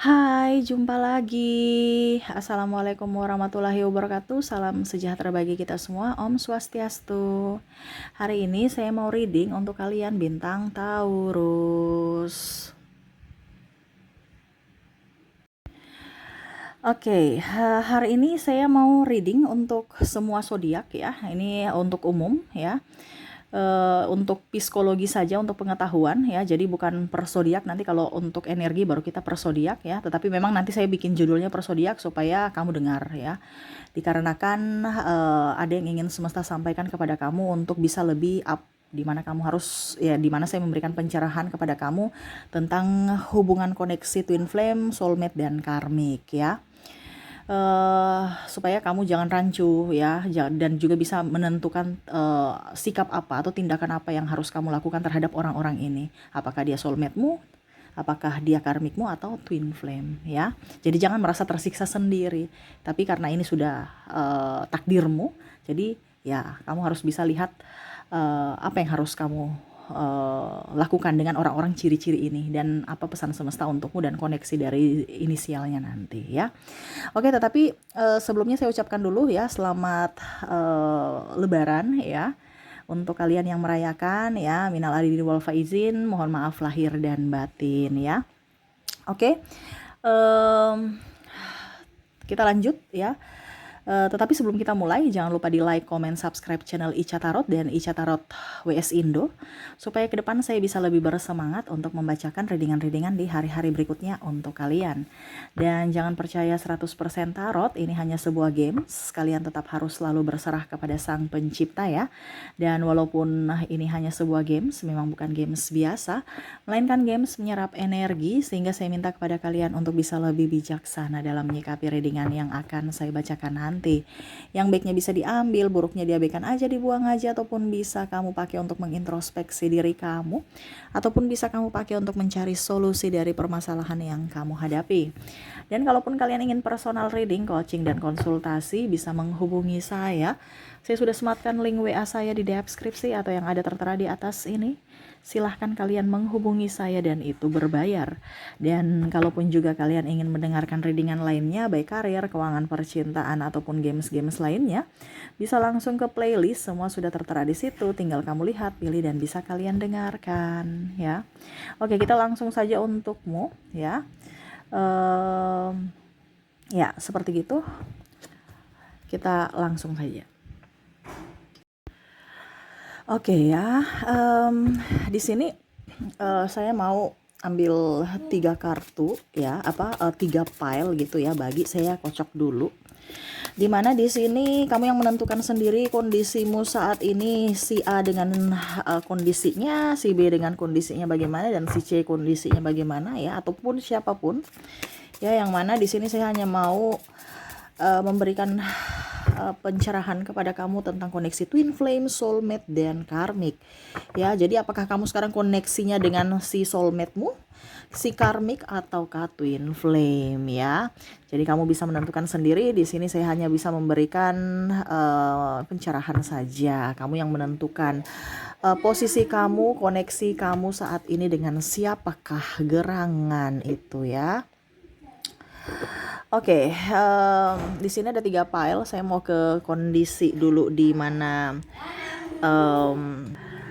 Hai, jumpa lagi. Assalamualaikum warahmatullahi wabarakatuh. Salam sejahtera bagi kita semua. Om Swastiastu. Hari ini saya mau reading untuk kalian bintang Taurus. Oke, hari ini saya mau reading untuk semua zodiak ya. Ini untuk umum ya. Untuk psikologi saja, untuk pengetahuan ya. Jadi bukan per zodiak, nanti kalau untuk energi baru kita per zodiak ya. Tetapi memang nanti saya bikin judulnya per zodiak supaya kamu dengar ya. Dikarenakan ada yang ingin semesta sampaikan kepada kamu untuk bisa lebih up, di mana kamu harus ya, di mana saya memberikan pencerahan kepada kamu tentang hubungan koneksi twin flame, soulmate dan karmik ya. Supaya kamu jangan rancu ya, dan juga bisa menentukan sikap apa atau tindakan apa yang harus kamu lakukan terhadap orang-orang ini. Apakah dia soulmate-mu, apakah dia karmikmu atau twin flame ya. Jadi jangan merasa tersiksa sendiri. Tapi karena ini sudah takdirmu, jadi ya kamu harus bisa lihat apa yang harus kamu lakukan dengan orang-orang ciri-ciri ini dan apa pesan semesta untukmu dan koneksi dari inisialnya nanti ya. Oke, tetapi sebelumnya saya ucapkan dulu ya selamat Lebaran ya untuk kalian yang merayakan ya, minal aidin wal faizin, mohon maaf lahir dan batin ya. Oke, kita lanjut ya. Tetapi sebelum kita mulai, jangan lupa di like, comment, subscribe channel Ica Tarot dan Ica Tarot WS Indo, supaya ke depan saya bisa lebih bersemangat untuk membacakan readingan-readingan di hari-hari berikutnya untuk kalian. Dan jangan percaya 100% tarot, ini hanya sebuah games, kalian tetap harus selalu berserah kepada sang pencipta ya. Dan walaupun ini hanya sebuah games, memang bukan games biasa, melainkan games menyerap energi, sehingga saya minta kepada kalian untuk bisa lebih bijaksana dalam menyikapi readingan yang akan saya bacakan nanti. Yang baiknya bisa diambil, buruknya diabaikan aja, dibuang aja, ataupun bisa kamu pakai untuk mengintrospeksi diri kamu, ataupun bisa kamu pakai untuk mencari solusi dari permasalahan yang kamu hadapi. Dan kalaupun kalian ingin personal reading, coaching, dan konsultasi, bisa menghubungi saya. Saya sudah sematkan link WA saya di deskripsi atau yang ada tertera di atas ini. Silahkan kalian menghubungi saya dan itu berbayar. Dan kalaupun juga kalian ingin mendengarkan readingan lainnya, baik karir, keuangan, percintaan, ataupun games-games lainnya, bisa langsung ke playlist, semua sudah tertera di situ. Tinggal kamu lihat, pilih, dan bisa kalian dengarkan ya. Oke, kita langsung saja untukmu ya. Ya, seperti gitu. Kita langsung saja. Oke ya, di sini saya mau ambil 3 kartu ya, 3 pile gitu ya, bagi saya kocok dulu. Dimana di sini kamu yang menentukan sendiri kondisimu saat ini, si A dengan kondisinya, si B dengan kondisinya bagaimana, dan si C kondisinya bagaimana ya, ataupun siapapun ya, yang mana di sini saya hanya mau memberikan pencerahan kepada kamu tentang koneksi twin flame, soulmate, dan karmik ya. Jadi apakah kamu sekarang koneksinya dengan si soulmate-mu, si karmik, ataukah twin flame ya. Jadi kamu bisa menentukan sendiri. Di sini saya hanya bisa memberikan pencerahan saja. Kamu yang menentukan posisi kamu, koneksi kamu saat ini dengan siapakah gerangan itu ya. Oke, di sini ada 3 file. Saya mau ke kondisi dulu, di mana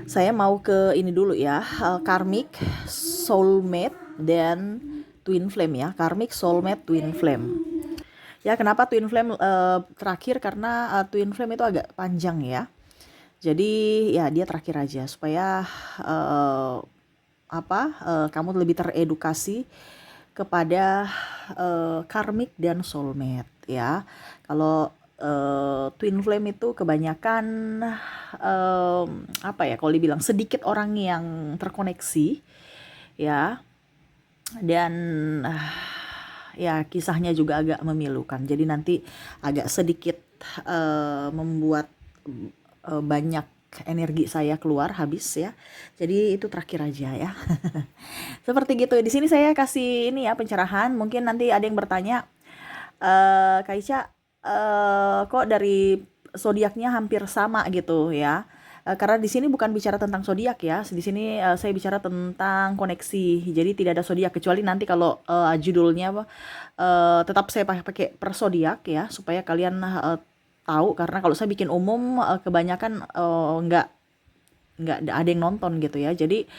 saya mau ke ini dulu ya, karmik, soulmate, dan twin flame ya. Karmik, soulmate, twin flame. Ya, kenapa twin flame terakhir? Karena twin flame itu agak panjang ya. Jadi ya dia terakhir aja supaya kamu lebih teredukasi kepada karmik dan soulmate ya. Kalau twin flame itu kebanyakan kalau dibilang sedikit orang yang terkoneksi ya, dan ya kisahnya juga agak memilukan. Jadi nanti agak sedikit membuat banyak energi saya keluar, habis ya. Jadi itu terakhir aja ya. Seperti gitu. Di sini saya kasih ini ya pencerahan. Mungkin nanti ada yang bertanya, Kak Ica, kok dari zodiaknya hampir sama gitu ya. Karena di sini bukan bicara tentang zodiak ya. Di sini saya bicara tentang koneksi. Jadi tidak ada zodiak kecuali nanti kalau judulnya tetap saya pakai per zodiak ya supaya kalian tahu, karena kalau saya bikin umum kebanyakan nggak ada yang nonton gitu ya. Jadi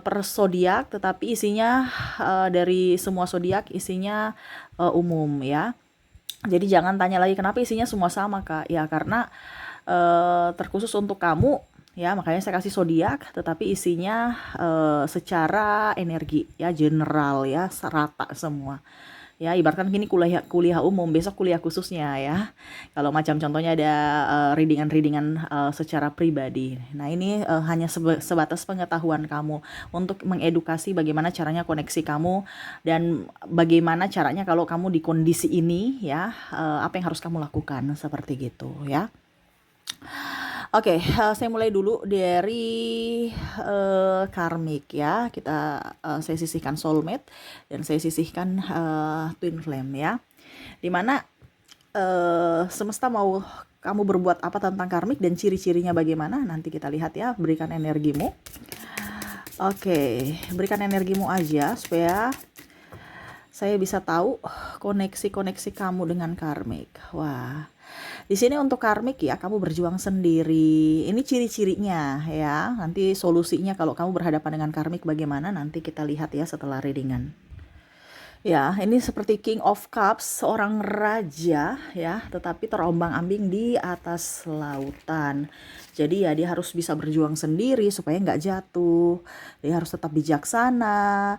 per zodiak, tetapi isinya dari semua zodiak isinya umum ya. Jadi jangan tanya lagi kenapa isinya semua sama Kak. Ya karena terkhusus untuk kamu ya, makanya saya kasih zodiak tetapi isinya secara energi ya, general ya, rata semua. Ya ibaratkan gini, kuliah umum, besok kuliah khususnya ya. Kalau macam contohnya ada readingan secara pribadi. Nah ini hanya sebatas pengetahuan kamu untuk mengedukasi bagaimana caranya koneksi kamu dan bagaimana caranya kalau kamu di kondisi ini ya, apa yang harus kamu lakukan seperti gitu ya. Oke, saya mulai dulu dari karmik ya. Saya sisihkan soulmate dan saya sisihkan twin flame ya. Dimana semesta mau kamu berbuat apa tentang karmik dan ciri-cirinya bagaimana, nanti kita lihat ya. Berikan energimu. Oke, berikan energimu aja supaya saya bisa tahu koneksi-koneksi kamu dengan karmik. Wah, di sini untuk karmik ya, kamu berjuang sendiri. Ini ciri-cirinya ya. Nanti solusinya kalau kamu berhadapan dengan karmik bagaimana, nanti kita lihat ya setelah readingan. Ya, ini seperti King of Cups, seorang raja ya, tetapi terombang-ambing di atas lautan. Jadi ya dia harus bisa berjuang sendiri supaya nggak jatuh. Dia harus tetap bijaksana.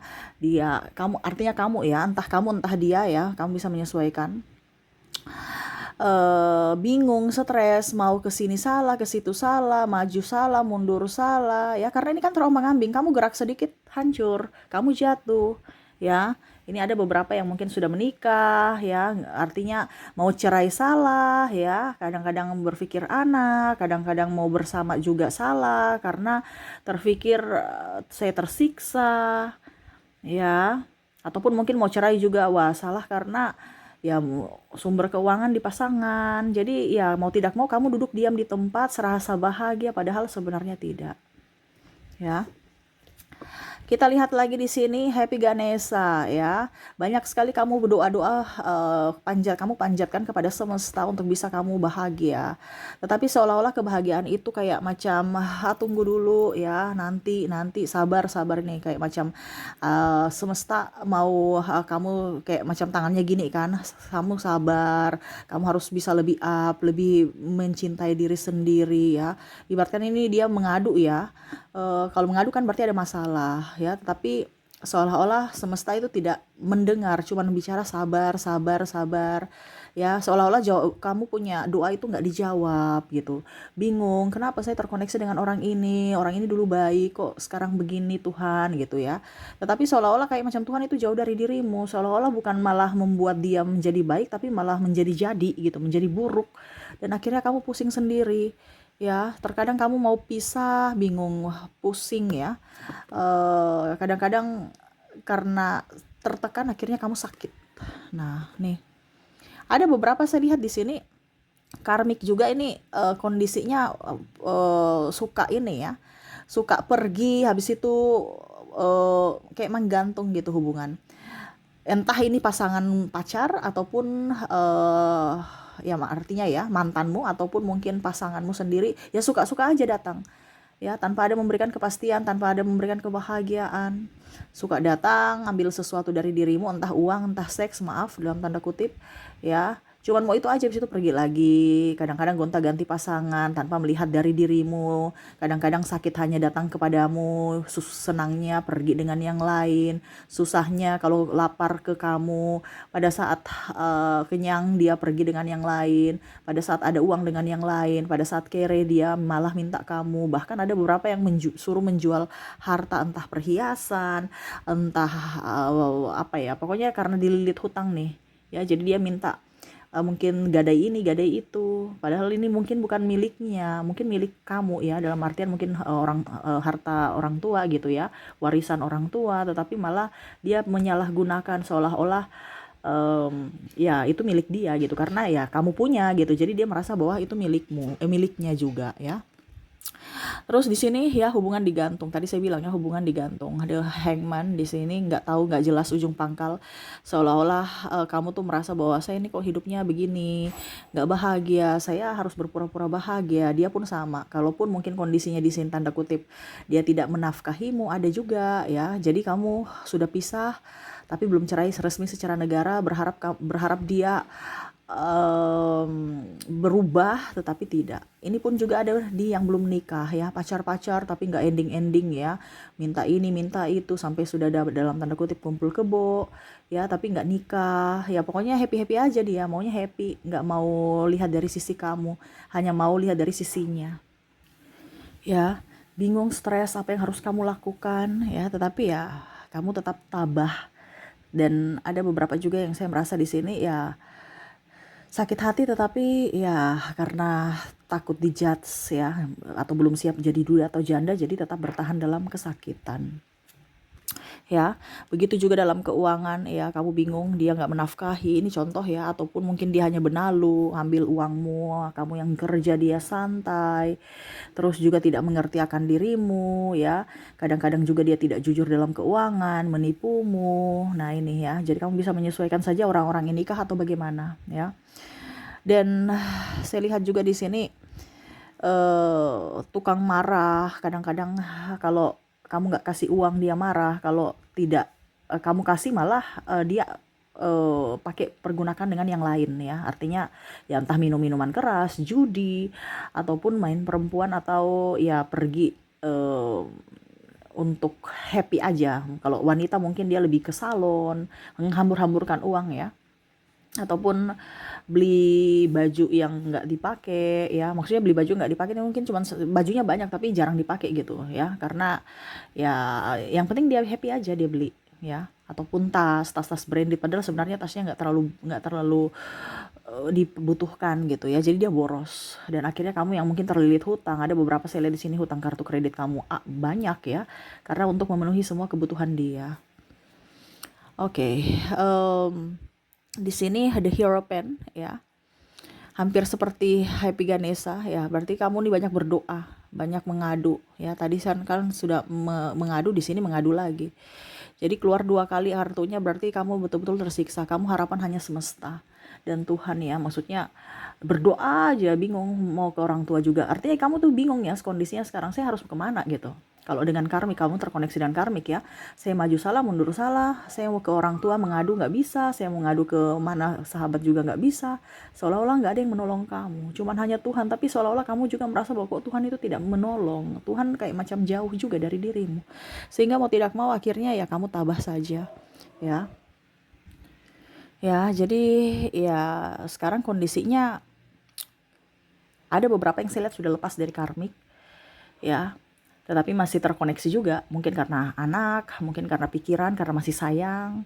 Artinya kamu ya, entah kamu entah dia ya, kamu bisa menyesuaikan. Bingung, stres, mau ke sini salah, ke situ salah, maju salah, mundur salah ya, karena ini kan terombang-ambing. Kamu gerak sedikit hancur, kamu jatuh ya. Ini ada beberapa yang mungkin sudah menikah ya, artinya mau cerai salah ya, kadang-kadang berpikir anak, kadang-kadang mau bersama juga salah karena terpikir saya tersiksa ya, ataupun mungkin mau cerai juga, wah salah karena ya sumber keuangan di pasangan. Jadi ya mau tidak mau kamu duduk diam di tempat serasa bahagia padahal sebenarnya tidak ya. Kita lihat lagi di sini Happy Ganesha ya. Banyak sekali kamu berdoa-doa, kamu panjatkan kepada semesta untuk bisa kamu bahagia. Tetapi seolah-olah kebahagiaan itu kayak macam tunggu dulu ya, nanti sabar nih, kayak macam semesta mau kamu kayak macam tangannya gini kan. Kamu sabar, kamu harus bisa lebih lebih mencintai diri sendiri ya. Ibaratkan ini dia mengadu ya. Kalau mengadu kan berarti ada masalah ya, tetapi seolah-olah semesta itu tidak mendengar, cuman bicara sabar ya, seolah-olah kamu punya doa itu nggak dijawab gitu. Bingung, kenapa saya terkoneksi dengan orang ini dulu baik kok sekarang begini Tuhan gitu ya. Tetapi seolah-olah kayak macam Tuhan itu jauh dari dirimu, seolah-olah bukan malah membuat dia menjadi baik tapi malah menjadi gitu, menjadi buruk, dan akhirnya kamu pusing sendiri ya. Terkadang kamu mau pisah, bingung, pusing ya. Kadang-kadang karena tertekan akhirnya kamu sakit. Nah, nih ada beberapa saya lihat di sini karmik juga ini kondisinya suka ini ya, suka pergi, habis itu kayak menggantung gitu hubungan. Entah ini pasangan pacar ataupun ya artinya ya mantanmu ataupun mungkin pasanganmu sendiri ya, suka-suka aja datang ya, tanpa ada memberikan kepastian, tanpa ada memberikan kebahagiaan. Suka datang ambil sesuatu dari dirimu, entah uang, entah seks, maaf dalam tanda kutip ya, cuman mau itu aja, habis itu pergi lagi. Kadang-kadang gonta-ganti pasangan tanpa melihat dari dirimu. Kadang-kadang sakit hanya datang kepadamu, senangnya pergi dengan yang lain, susahnya kalau lapar ke kamu, pada saat kenyang dia pergi dengan yang lain, pada saat ada uang dengan yang lain, pada saat kere dia malah minta kamu. Bahkan ada beberapa yang suruh menjual harta, entah perhiasan, entah apa ya, pokoknya karena dililit hutang nih ya, jadi dia minta mungkin gadai ini gadai itu, padahal ini mungkin bukan miliknya, mungkin milik kamu ya, dalam artian mungkin harta orang tua gitu ya, warisan orang tua, tetapi malah dia menyalahgunakan seolah-olah ya itu milik dia gitu, karena ya kamu punya gitu, jadi dia merasa bahwa itu miliknya juga ya. Terus di sini ya hubungan digantung. Tadi saya bilangnya hubungan digantung. Ada hangman di sini, nggak tahu, nggak jelas ujung pangkal. Seolah-olah kamu tuh merasa bahwa saya ini kok hidupnya begini, nggak bahagia. Saya harus berpura-pura bahagia. Dia pun sama. Kalaupun mungkin kondisinya di sini tanda kutip dia tidak menafkahimu, ada juga ya. Jadi kamu sudah pisah, tapi belum cerai resmi secara negara. Berharap dia berubah, tetapi tidak. Ini pun juga ada di yang belum nikah ya, pacar-pacar tapi nggak ending-ending ya, minta ini minta itu sampai sudah dalam tanda kutip kumpul kebo ya, tapi nggak nikah ya. Pokoknya happy-happy aja, dia maunya happy, nggak mau lihat dari sisi kamu, hanya mau lihat dari sisinya ya. Bingung, stres, apa yang harus kamu lakukan ya, tetapi ya kamu tetap tabah. Dan ada beberapa juga yang saya merasa di sini ya sakit hati, tetapi ya karena takut dijudge ya, atau belum siap jadi duda atau janda, jadi tetap bertahan dalam kesakitan ya. Begitu juga dalam keuangan ya, kamu bingung, dia nggak menafkahi, ini contoh ya, ataupun mungkin dia hanya benalu, ambil uangmu, kamu yang kerja, dia santai, terus juga tidak mengerti akan dirimu ya. Kadang-kadang juga dia tidak jujur dalam keuangan, menipumu. Nah ini ya, jadi kamu bisa menyesuaikan saja orang-orang ini kah atau bagaimana ya. Dan saya lihat juga di sini tukang marah. Kadang-kadang kalau kamu nggak kasih uang dia marah, kalau tidak kamu kasih malah dia pakai pergunakan dengan yang lain ya. Artinya ya entah minum minuman keras, judi, ataupun main perempuan, atau ya pergi untuk happy aja. Kalau wanita mungkin dia lebih ke salon, menghambur-hamburkan uang ya, ataupun beli baju yang nggak dipakai ya. Maksudnya beli baju nggak dipakai mungkin cuma bajunya banyak tapi jarang dipakai gitu ya, karena ya yang penting dia happy aja dia beli ya. Ataupun tas branded, padahal sebenarnya tasnya nggak terlalu dibutuhkan gitu ya, jadi dia boros. Dan akhirnya kamu yang mungkin terlilit hutang. Ada beberapa saya lihat di sini hutang kartu kredit kamu banyak ya, karena untuk memenuhi semua kebutuhan dia. Oke, di sini ada Hero Pen ya, hampir seperti Happy Ganesha ya. Berarti kamu nih banyak berdoa, banyak mengadu ya. Tadi kan sudah mengadu, di sini mengadu lagi. Jadi keluar 2 kali artinya berarti kamu betul-betul tersiksa. Kamu harapan hanya semesta dan Tuhan ya. Maksudnya berdoa aja bingung mau ke orang tua juga. Artinya kamu tuh bingung ya, kondisinya sekarang saya harus kemana gitu. Kalau dengan karmik, kamu terkoneksi dengan karmik ya. Saya maju salah, mundur salah. Saya mau ke orang tua mengadu nggak bisa. Saya mau ngadu ke mana sahabat juga nggak bisa. Seolah-olah nggak ada yang menolong kamu. Cuman hanya Tuhan. Tapi seolah-olah kamu juga merasa bahwa kok Tuhan itu tidak menolong. Tuhan kayak macam jauh juga dari dirimu. Sehingga mau tidak mau akhirnya ya kamu tabah saja ya. Ya, jadi ya sekarang kondisinya ada beberapa yang saya lihat sudah lepas dari karmik ya, tetapi masih terkoneksi juga, mungkin karena anak, mungkin karena pikiran, karena masih sayang,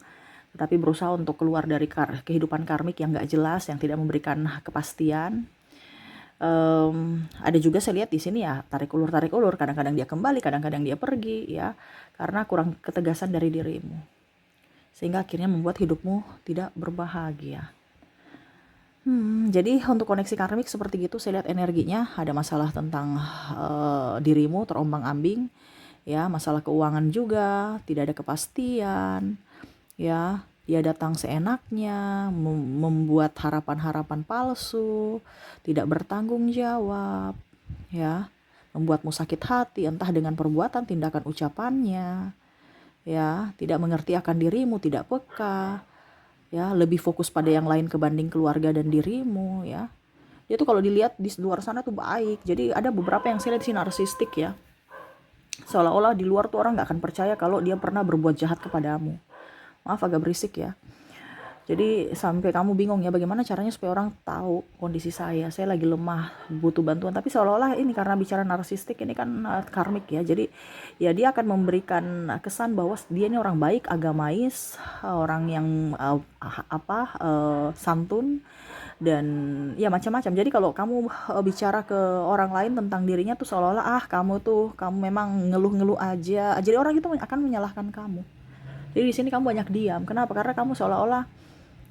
tetapi berusaha untuk keluar dari kehidupan karmik yang gak jelas, yang tidak memberikan kepastian. Ada juga saya lihat di sini ya, tarik ulur, kadang-kadang dia kembali, kadang-kadang dia pergi ya, karena kurang ketegasan dari dirimu, sehingga akhirnya membuat hidupmu tidak berbahagia. Jadi untuk koneksi karmik seperti gitu, saya lihat energinya ada masalah tentang dirimu terombang-ambing ya, masalah keuangan juga, tidak ada kepastian ya. Dia datang seenaknya, membuat harapan-harapan palsu, tidak bertanggung jawab ya, membuatmu sakit hati entah dengan perbuatan, tindakan, ucapannya ya, tidak mengerti akan dirimu, tidak peka ya, lebih fokus pada yang lain kebanding keluarga dan dirimu ya. Dia tuh kalau dilihat di luar sana tuh baik. Jadi ada beberapa yang saya lihat sih narsistik ya, seolah-olah di luar tuh orang nggak akan percaya kalau dia pernah berbuat jahat kepadamu. Maaf agak berisik ya. Jadi sampai kamu bingung ya, bagaimana caranya supaya orang tahu kondisi saya lagi lemah, butuh bantuan. Tapi seolah-olah ini karena bicara narsistik ini kan karmik ya. Jadi ya dia akan memberikan kesan bahwa dia ini orang baik, agamais, orang yang santun, dan ya macam-macam. Jadi kalau kamu bicara ke orang lain tentang dirinya tuh seolah-olah kamu memang ngeluh-ngeluh aja. Jadi orang itu akan menyalahkan kamu. Jadi di sini kamu banyak diam. Kenapa? Karena kamu seolah-olah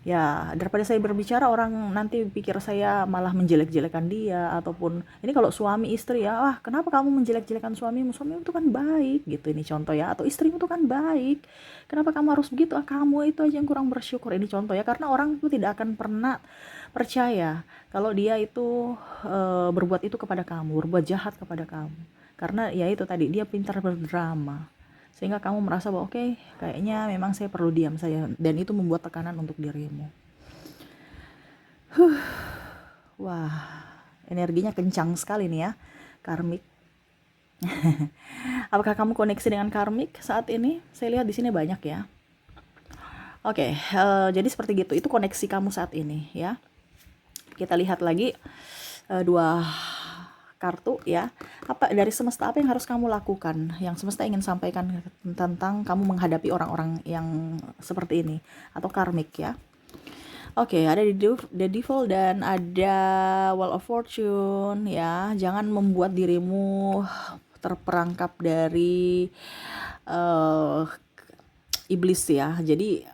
Ya, daripada saya berbicara orang nanti pikir saya malah menjelek-jelekan dia, ataupun ini kalau suami istri ya, wah kenapa kamu menjelek-jelekan suamimu? Suamimu itu kan baik gitu, ini contoh ya, atau istrimu itu kan baik. Kenapa kamu harus begitu? Ah, kamu itu aja yang kurang bersyukur. Ini contoh ya, karena orang itu tidak akan pernah percaya kalau dia itu berbuat itu kepada kamu, berbuat jahat kepada kamu. Karena ya itu tadi, dia pintar berdrama, sehingga kamu merasa bahwa oke, kayaknya memang saya perlu diam saja, dan itu membuat tekanan untuk dirimu. Wah, energinya kencang sekali nih ya, karmik. Apakah kamu koneksi dengan karmik saat ini? Saya lihat di sini banyak ya. Oke, jadi seperti gitu, itu koneksi kamu saat ini ya. Kita lihat lagi dua kartu ya. Apa dari semesta, apa yang harus kamu lakukan, yang semesta ingin sampaikan tentang kamu menghadapi orang-orang yang seperti ini atau karmik ya. Oke, ada The Devil dan ada Wheel of Fortune ya. Jangan membuat dirimu terperangkap dari uh, iblis ya. Jadi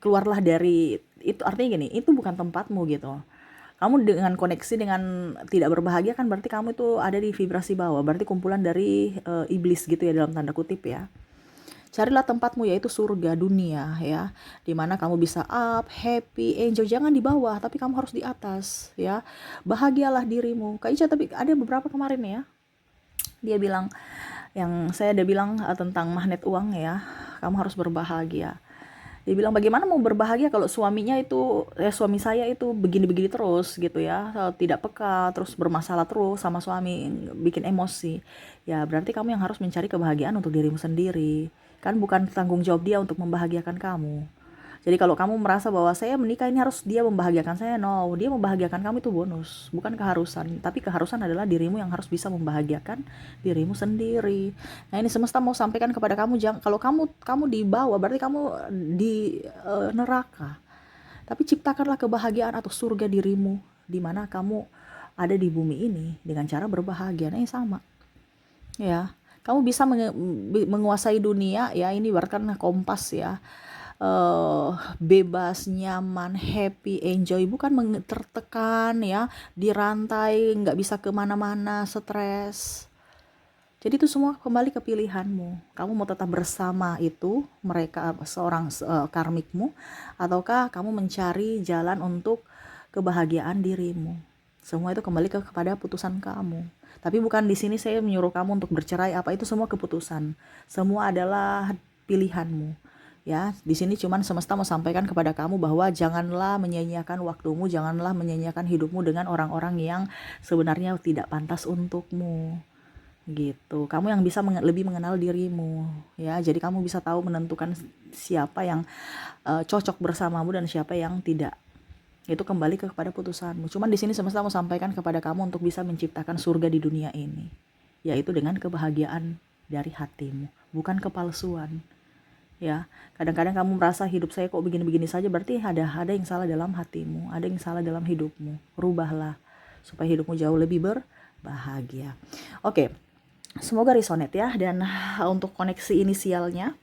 keluarlah dari itu, artinya gini, itu bukan tempatmu gitu. Kamu dengan koneksi dengan tidak berbahagia kan berarti kamu itu ada di vibrasi bawah, berarti kumpulan dari iblis gitu ya, dalam tanda kutip ya. Carilah tempatmu, yaitu surga dunia ya, dimana kamu bisa up, happy, enjoy. Jangan di bawah, tapi kamu harus di atas ya. Bahagialah dirimu. Kak Ica, tapi ada beberapa kemarin ya, dia bilang, yang saya ada bilang tentang magnet uang ya, kamu harus berbahagia. Dia bilang, bagaimana mau berbahagia kalau suaminya itu, suami saya itu begini-begini terus gitu ya, tidak peka, terus bermasalah terus sama suami, bikin emosi. Ya berarti kamu yang harus mencari kebahagiaan untuk dirimu sendiri. Kan bukan tanggung jawab dia untuk membahagiakan kamu. Jadi kalau kamu merasa bahwa saya menikah ini harus dia membahagiakan saya, no, dia membahagiakan kamu itu bonus, bukan keharusan. Tapi keharusan adalah dirimu yang harus bisa membahagiakan dirimu sendiri. Nah ini semesta mau sampaikan kepada kamu, jangan, kalau kamu di bawah berarti kamu di neraka. Tapi ciptakanlah kebahagiaan atau surga dirimu, di mana kamu ada di bumi ini dengan cara berbahagia. Nah ini sama ya, kamu bisa menguasai dunia ya, ini bahkan kompas ya. Bebas, nyaman, happy, enjoy, bukan tertekan ya, dirantai, nggak bisa kemana-mana, stres. Jadi itu semua kembali ke pilihanmu. Kamu mau tetap bersama itu, mereka seorang karmikmu, ataukah kamu mencari jalan untuk kebahagiaan dirimu. Semua itu kembali kepada putusan kamu. Tapi bukan di sini saya menyuruh kamu untuk bercerai, apa itu semua keputusan. Semua adalah pilihanmu. Ya, di sini cuman semesta mau sampaikan kepada kamu bahwa janganlah menyia-nyiakan waktumu, janganlah menyia-nyiakan hidupmu dengan orang-orang yang sebenarnya tidak pantas untukmu. Gitu. Kamu yang bisa lebih mengenal dirimu, ya. Jadi kamu bisa tahu menentukan siapa yang cocok bersamamu dan siapa yang tidak. Itu kembali kepada putusanmu. Cuman di sini semesta mau sampaikan kepada kamu untuk bisa menciptakan surga di dunia ini, yaitu dengan kebahagiaan dari hatimu, bukan kepalsuan. Ya, kadang-kadang kamu merasa hidup saya kok begini-begini saja, berarti ada yang salah dalam hatimu, ada yang salah dalam hidupmu. Rubahlah supaya hidupmu jauh lebih berbahagia. Oke, semoga resonate ya. Dan untuk koneksi inisialnya,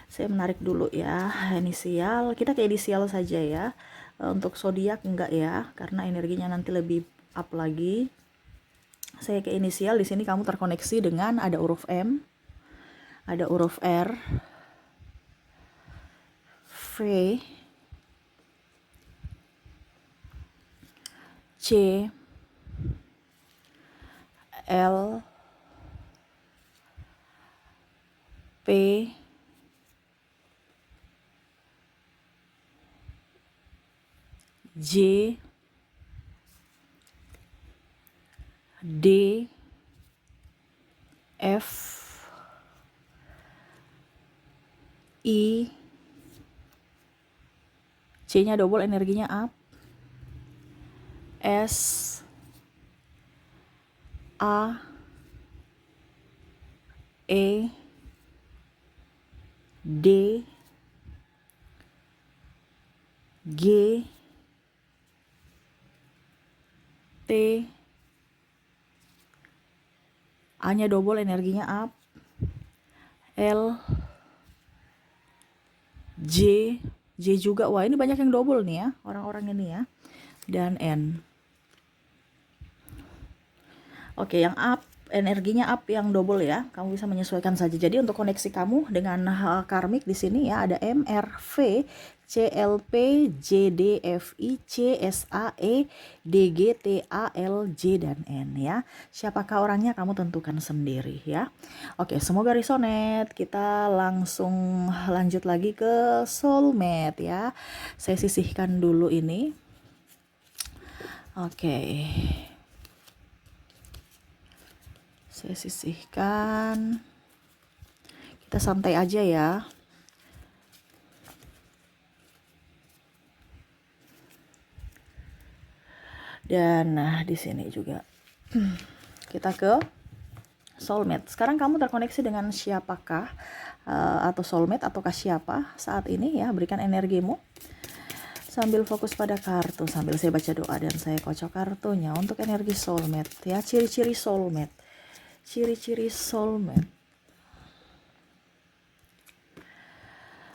saya menarik dulu ya, inisial. Kita ke inisial saja ya. Untuk zodiak enggak ya, karena energinya nanti lebih up lagi. Saya ke inisial. Di sini kamu terkoneksi dengan ada huruf M, ada huruf R, V, C, L, P, J, D, F, I, C-nya double, energinya up, S, A, E, D, G, T, A-nya double, energinya up, L, J, J juga, wah ini banyak yang double nih ya, orang-orang ini ya. Dan N. Oke, yang up, energinya up yang double ya. Kamu bisa menyesuaikan saja. Jadi untuk koneksi kamu dengan karmik di sini ya ada M, R, V, C, L, P, J, D, F, I, C, S, A, E, D, G, T, A, L, J, dan N ya. Siapakah orangnya kamu tentukan sendiri ya. Oke, semoga resonate. Kita langsung lanjut lagi ke soulmate ya. Saya sisihkan dulu ini. Oke. Saya sisihkan. Kita santai aja ya. Dan nah di sini juga kita ke soulmate. Sekarang kamu terkoneksi dengan siapakah atau soulmate ataukah siapa saat ini ya? Berikan energimu. Sambil fokus pada kartu, sambil saya baca doa dan saya kocok kartunya untuk energi soulmate ya. Ciri-ciri soulmate. Ciri-ciri soulmate.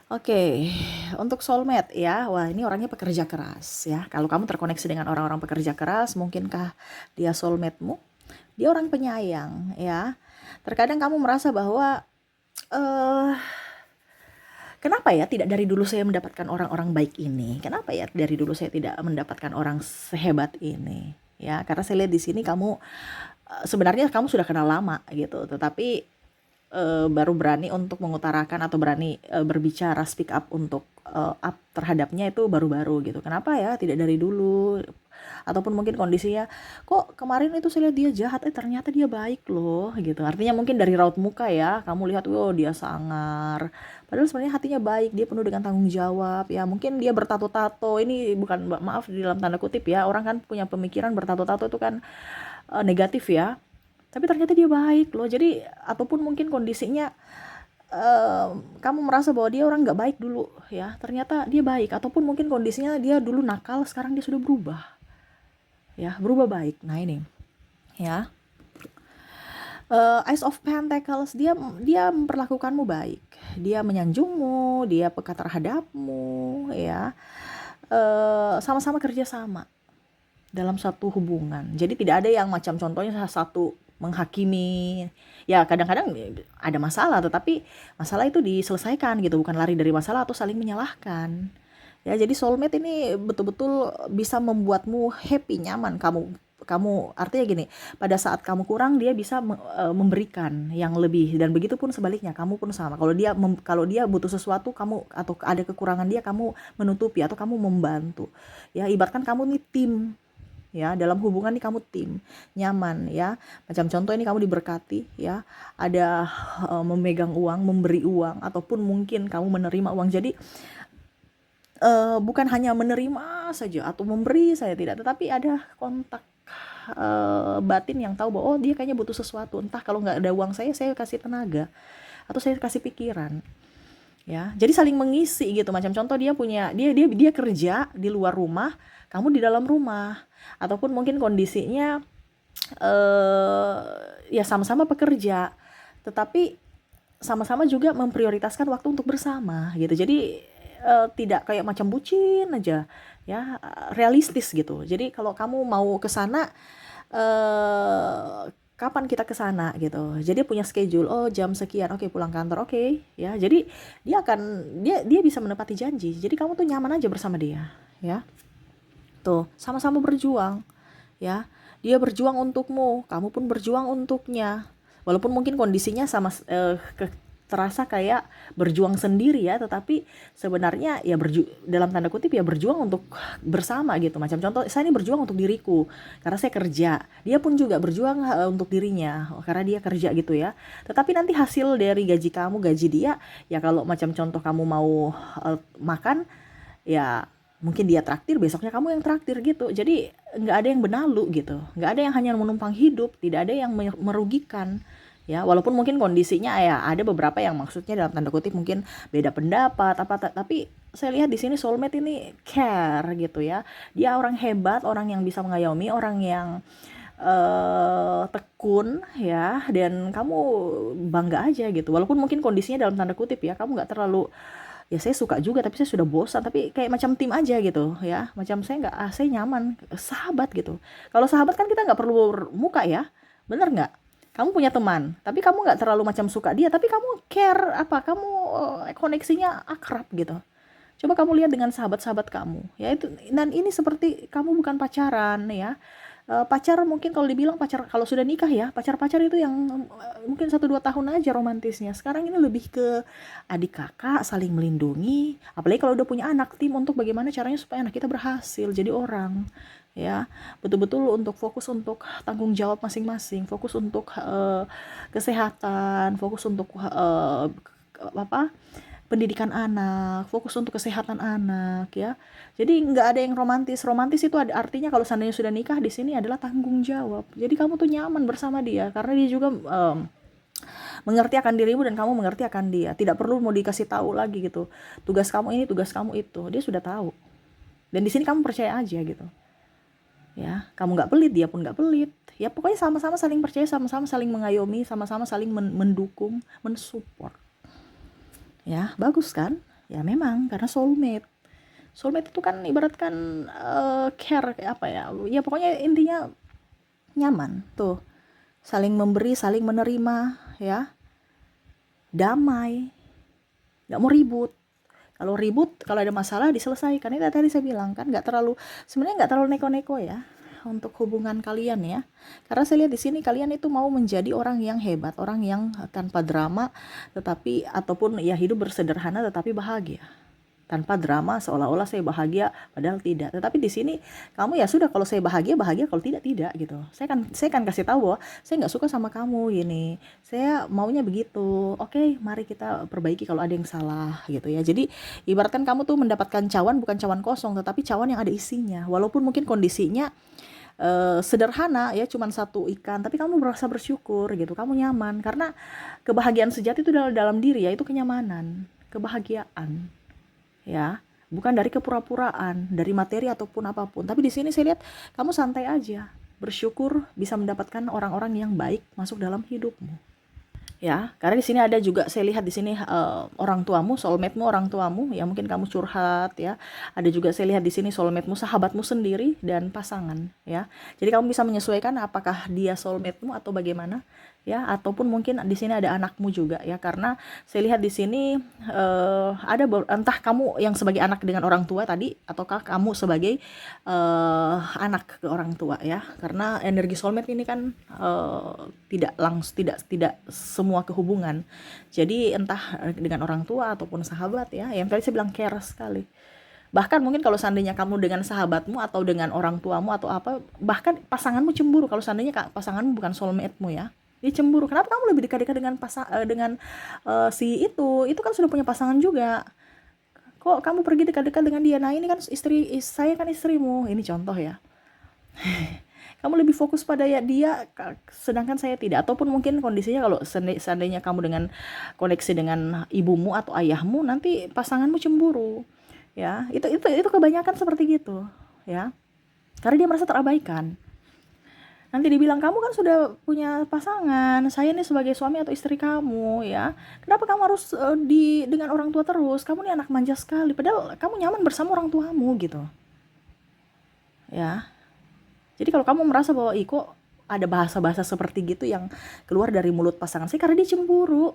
Oke, untuk soulmate ya, wah ini orangnya pekerja keras ya. Kalau kamu terkoneksi dengan orang-orang pekerja keras, mungkinkah dia soulmate-mu? Dia orang penyayang ya. Terkadang kamu merasa bahwa kenapa ya tidak dari dulu saya mendapatkan orang-orang baik ini? Kenapa ya dari dulu saya tidak mendapatkan orang sehebat ini? Ya, karena saya lihat di sini kamu sebenarnya kamu sudah kenal lama gitu, tetapi baru berani untuk mengutarakan atau berani berbicara speak up untuk up terhadapnya itu baru-baru gitu. Kenapa ya tidak dari dulu? Ataupun mungkin kondisinya kok kemarin itu saya lihat dia jahat, ternyata dia baik loh gitu. Artinya mungkin dari raut muka ya kamu lihat, wow dia sangar, padahal sebenarnya hatinya baik, dia penuh dengan tanggung jawab ya. Mungkin dia bertato-tato, ini bukan, maaf di dalam tanda kutip ya, orang kan punya pemikiran bertato-tato itu kan negatif ya, tapi ternyata dia baik loh. Jadi ataupun mungkin kondisinya kamu merasa bahwa dia orang nggak baik dulu ya, ternyata dia baik. Ataupun mungkin kondisinya dia dulu nakal, sekarang dia sudah berubah ya, berubah baik. Nah ini ya, Ace of Pentacles, dia memperlakukanmu baik, dia menyanjungmu, dia peka terhadapmu ya. Sama-sama kerja sama dalam satu hubungan. Jadi tidak ada yang macam contohnya salah satu menghakimi. Ya kadang-kadang ada masalah, tetapi masalah itu diselesaikan gitu, bukan lari dari masalah atau saling menyalahkan. Ya, jadi soulmate ini betul-betul bisa membuatmu happy, nyaman. Kamu artinya gini, pada saat kamu kurang dia bisa memberikan yang lebih, dan begitu pun sebaliknya, kamu pun sama. Kalau dia butuh sesuatu kamu, atau ada kekurangan dia, kamu menutupi atau kamu membantu. Ya, ibaratkan kamu nih tim. Ya, dalam hubungan nih kamu tim, nyaman ya. Macam contoh ini kamu diberkati ya, ada memegang uang, memberi uang, ataupun mungkin kamu menerima uang. Jadi bukan hanya menerima saja atau memberi saya tidak, tetapi ada kontak batin yang tahu bahwa oh dia kayaknya butuh sesuatu, entah kalau nggak ada uang saya kasih tenaga atau saya kasih pikiran ya. Jadi saling mengisi gitu. Macam contoh dia kerja di luar rumah, kamu di dalam rumah, ataupun mungkin kondisinya ya sama-sama pekerja, tetapi sama-sama juga memprioritaskan waktu untuk bersama gitu. Jadi tidak kayak macam bucin aja ya, realistis gitu. Jadi kalau kamu mau ke sana, kapan kita ke sana gitu. Jadi punya schedule, oh jam sekian, oke pulang kantor, oke ya. Jadi dia bisa menepati janji. Jadi kamu tuh nyaman aja bersama dia ya. Tuh, sama-sama berjuang ya. Dia berjuang untukmu, kamu pun berjuang untuknya. Walaupun mungkin kondisinya terasa kayak berjuang sendiri ya, tetapi sebenarnya ya dalam tanda kutip ya berjuang untuk bersama gitu. Macam contoh, saya ini berjuang untuk diriku karena saya kerja, dia pun juga berjuang untuk dirinya karena dia kerja gitu ya. Tetapi nanti hasil dari gaji kamu, gaji dia ya, kalau macam contoh kamu mau makan ya, mungkin dia traktir, besoknya kamu yang traktir gitu. Jadi nggak ada yang benalu gitu, nggak ada yang hanya menumpang hidup, tidak ada yang merugikan ya. Walaupun mungkin kondisinya ya ada beberapa yang maksudnya dalam tanda kutip mungkin beda pendapat tapi saya lihat di sini soulmate ini care gitu ya. Dia orang hebat, orang yang bisa mengayomi, orang yang tekun ya, dan kamu bangga aja gitu. Walaupun mungkin kondisinya dalam tanda kutip ya, kamu nggak terlalu ya saya suka juga tapi saya sudah bosan, tapi kayak macam tim aja gitu ya, macam saya nggak, saya nyaman sahabat gitu. Kalau sahabat kan kita nggak perlu muka ya, bener nggak? Kamu punya teman tapi kamu nggak terlalu macam suka dia, tapi kamu care apa, kamu koneksinya akrab gitu. Coba kamu lihat dengan sahabat-sahabat kamu ya itu, dan ini seperti kamu bukan pacaran ya. Pacar mungkin kalau dibilang pacar kalau sudah nikah ya, pacar-pacar itu yang mungkin 1-2 tahun aja romantisnya. Sekarang ini lebih ke adik kakak saling melindungi, apalagi kalau udah punya anak, tim untuk bagaimana caranya supaya anak kita berhasil jadi orang ya, betul-betul untuk fokus untuk tanggung jawab masing-masing, fokus untuk kesehatan, fokus untuk apa, pendidikan anak, fokus untuk kesehatan anak ya. Jadi nggak ada yang romantis. Romantis itu ada artinya kalau seandainya sudah nikah, di sini adalah tanggung jawab. Jadi kamu tuh nyaman bersama dia karena dia juga mengerti akan dirimu dan kamu mengerti akan dia. Tidak perlu mau dikasih tahu lagi gitu. Tugas kamu ini, tugas kamu itu. Dia sudah tahu. Dan di sini kamu percaya aja gitu. Ya, kamu nggak pelit, dia pun nggak pelit. Ya pokoknya sama-sama saling percaya, sama-sama saling mengayomi, sama-sama saling mendukung, mensupport. Ya, bagus kan? Ya memang karena soulmate. Soulmate itu kan ibaratkan care kayak apa ya? Ya pokoknya intinya nyaman tuh. Saling memberi, saling menerima ya. Damai. Nggak mau ribut. Kalau ribut, kalau ada masalah diselesaikan. Itu tadi saya bilang kan sebenarnya nggak terlalu neko-neko ya untuk hubungan kalian ya. Karena saya lihat di sini kalian itu mau menjadi orang yang hebat, orang yang tanpa drama, tetapi ataupun ya hidup bersederhana tetapi bahagia. Tanpa drama seolah-olah saya bahagia padahal tidak. Tetapi di sini kamu ya sudah, kalau saya bahagia bahagia, kalau tidak tidak gitu. Saya kan kasih tahu bahwa saya nggak suka sama kamu gini. Saya maunya begitu. Oke, mari kita perbaiki kalau ada yang salah gitu ya. Jadi ibaratkan kamu tuh mendapatkan cawan, bukan cawan kosong tetapi cawan yang ada isinya. Walaupun mungkin kondisinya sederhana ya, cuman satu ikan, tapi kamu merasa bersyukur gitu, kamu nyaman karena kebahagiaan sejati itu dalam diri ya, itu kenyamanan, kebahagiaan ya, bukan dari kepura-puraan, dari materi ataupun apapun. Tapi di sini saya lihat kamu santai aja, bersyukur bisa mendapatkan orang-orang yang baik masuk dalam hidupmu. Ya, karena di sini ada juga saya lihat di sini orang tuamu, soulmate-mu orang tuamu, ya mungkin kamu curhat ya. Ada juga saya lihat di sini soulmate-mu sahabatmu sendiri dan pasangan ya. Jadi kamu bisa menyesuaikan apakah dia soulmate-mu atau bagaimana ya, ataupun mungkin di sini ada anakmu juga ya, karena saya lihat di sini ada entah kamu yang sebagai anak dengan orang tua tadi ataukah kamu sebagai anak ke orang tua ya, karena energi soulmate ini kan tidak semua kehubungan, jadi entah dengan orang tua ataupun sahabat ya, yang tadi saya bilang care sekali. Bahkan mungkin kalau seandainya kamu dengan sahabatmu atau dengan orang tuamu atau apa, bahkan pasanganmu cemburu kalau seandainya pasanganmu bukan soulmate-mu ya. Dia cemburu. Kenapa kamu lebih dekat-dekat dengan si itu kan sudah punya pasangan juga. Kok kamu pergi dekat-dekat dengan dia? Nah, ini kan saya kan istrimu. Ini contoh ya. Kamu lebih fokus pada ya dia, sedangkan saya tidak. Ataupun mungkin kondisinya kalau seandainya kamu dengan koneksi dengan ibumu atau ayahmu, nanti pasanganmu cemburu. Ya, itu kebanyakan seperti gitu, ya. Karena dia merasa terabaikan. Nanti dibilang kamu kan sudah punya pasangan, saya nih sebagai suami atau istri kamu ya. Kenapa kamu harus dengan orang tua terus? Kamu nih anak manja sekali. Padahal kamu nyaman bersama orang tuamu gitu. Ya. Jadi kalau kamu merasa bahwa kok ada bahasa-bahasa seperti gitu yang keluar dari mulut pasangan saya karena dia cemburu.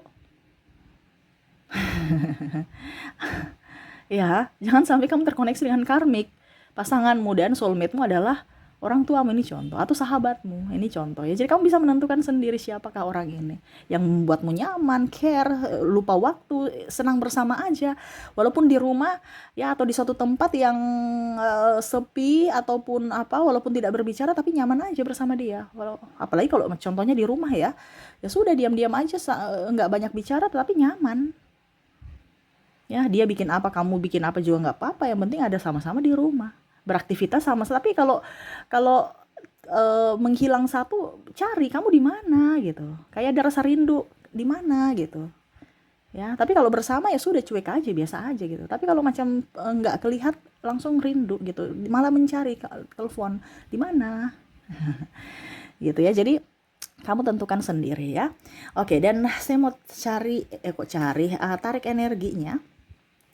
Ya, jangan sampai kamu terkoneksi dengan karmik. Pasanganmu dan soulmate-mu adalah orang tuamu, ini contoh, atau sahabatmu, ini contoh ya. Jadi kamu bisa menentukan sendiri siapakah orang ini yang membuatmu nyaman, care, lupa waktu, senang bersama aja. Walaupun di rumah ya atau di suatu tempat yang sepi ataupun apa, walaupun tidak berbicara tapi nyaman aja bersama dia. Apalagi kalau contohnya di rumah ya. Ya sudah diam-diam aja, nggak banyak bicara tapi nyaman. Ya, dia bikin apa, kamu bikin apa juga nggak apa-apa, yang penting ada sama-sama di rumah. Beraktivitas sama, tapi kalau kalau menghilang satu, cari kamu di mana gitu. Kayak ada rasa rindu di mana gitu. Ya, tapi kalau bersama ya sudah cuek aja, biasa aja gitu. Tapi kalau macam nggak kelihat langsung rindu gitu, malah mencari telepon di mana. Gitu ya. Jadi kamu tentukan sendiri ya. Oke, dan saya mau tarik energinya.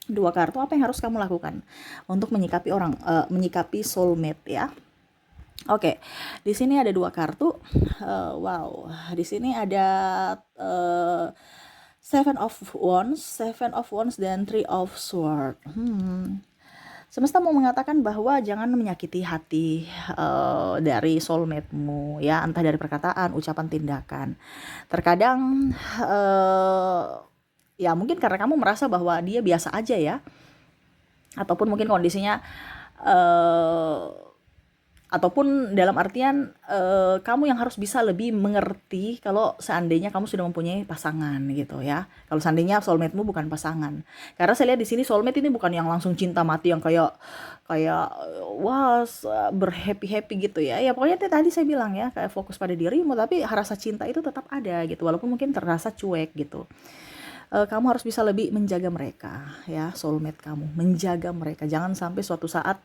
Dua kartu, apa yang harus kamu lakukan untuk menyikapi menyikapi soulmate ya. Oke, di sini ada dua kartu. Wow, di sini ada Seven of Wands dan Three of Swords. Semesta mau mengatakan bahwa jangan menyakiti hati dari soulmate-mu ya, entah dari perkataan, ucapan, tindakan. Terkadang ya mungkin karena kamu merasa bahwa dia biasa aja ya, ataupun mungkin kondisinya ataupun dalam artian kamu yang harus bisa lebih mengerti kalau seandainya kamu sudah mempunyai pasangan gitu ya. Kalau seandainya soulmate-mu bukan pasangan. Karena saya lihat di sini soulmate ini bukan yang langsung cinta mati yang kayak wah berhappy-happy gitu ya. Ya pokoknya tadi saya bilang ya, kayak fokus pada dirimu, tapi rasa cinta itu tetap ada gitu, walaupun mungkin terasa cuek gitu. Kamu harus bisa lebih menjaga mereka ya, soulmate kamu, menjaga mereka, jangan sampai suatu saat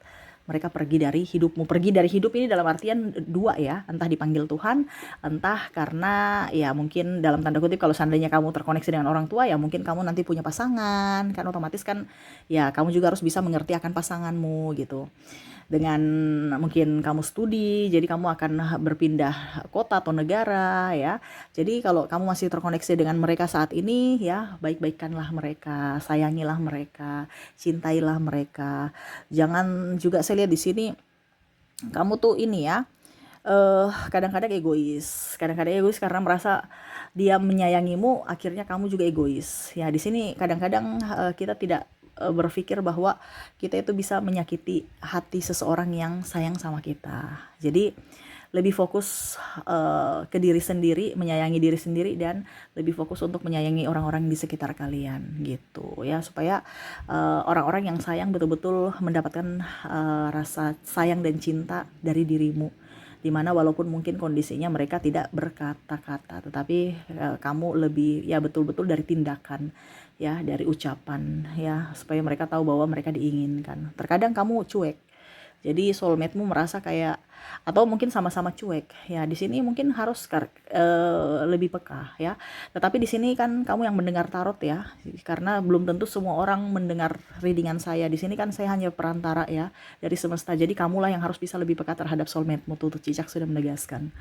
mereka pergi dari hidupmu. Pergi dari hidup ini dalam artian dua ya, entah dipanggil Tuhan, entah karena ya mungkin dalam tanda kutip kalau seandainya kamu terkoneksi dengan orang tua ya mungkin kamu nanti punya pasangan, kan otomatis kan ya kamu juga harus bisa mengerti akan pasanganmu gitu. Dengan mungkin kamu studi, jadi kamu akan berpindah kota atau negara ya. Jadi kalau kamu masih terkoneksi dengan mereka saat ini ya, baik-baikkanlah mereka, sayangilah mereka, cintailah mereka. Jangan juga, saya lihat di sini kamu tuh ini ya, kadang-kadang egois. Kadang-kadang egois karena merasa dia menyayangimu, akhirnya kamu juga egois. Ya di sini kadang-kadang kita tidak berpikir bahwa kita itu bisa menyakiti hati seseorang yang sayang sama kita. Jadi lebih fokus ke diri sendiri, menyayangi diri sendiri, dan lebih fokus untuk menyayangi orang-orang di sekitar kalian gitu ya, supaya orang-orang yang sayang betul-betul mendapatkan rasa sayang dan cinta dari dirimu, dimana walaupun mungkin kondisinya mereka tidak berkata-kata, tetapi kamu lebih ya betul-betul dari tindakan ya, dari ucapan ya, supaya mereka tahu bahwa mereka diinginkan. Terkadang kamu cuek, jadi soulmate-mu merasa kayak, atau mungkin sama-sama cuek ya, di sini mungkin harus lebih peka ya. Tetapi di sini kan kamu yang mendengar tarot ya, karena belum tentu semua orang mendengar readingan saya. Di sini kan saya hanya perantara ya dari semesta, jadi kamulah yang harmu bisa lebih peka terhadap soulmate-mu. Tuh Cicak sudah menegaskan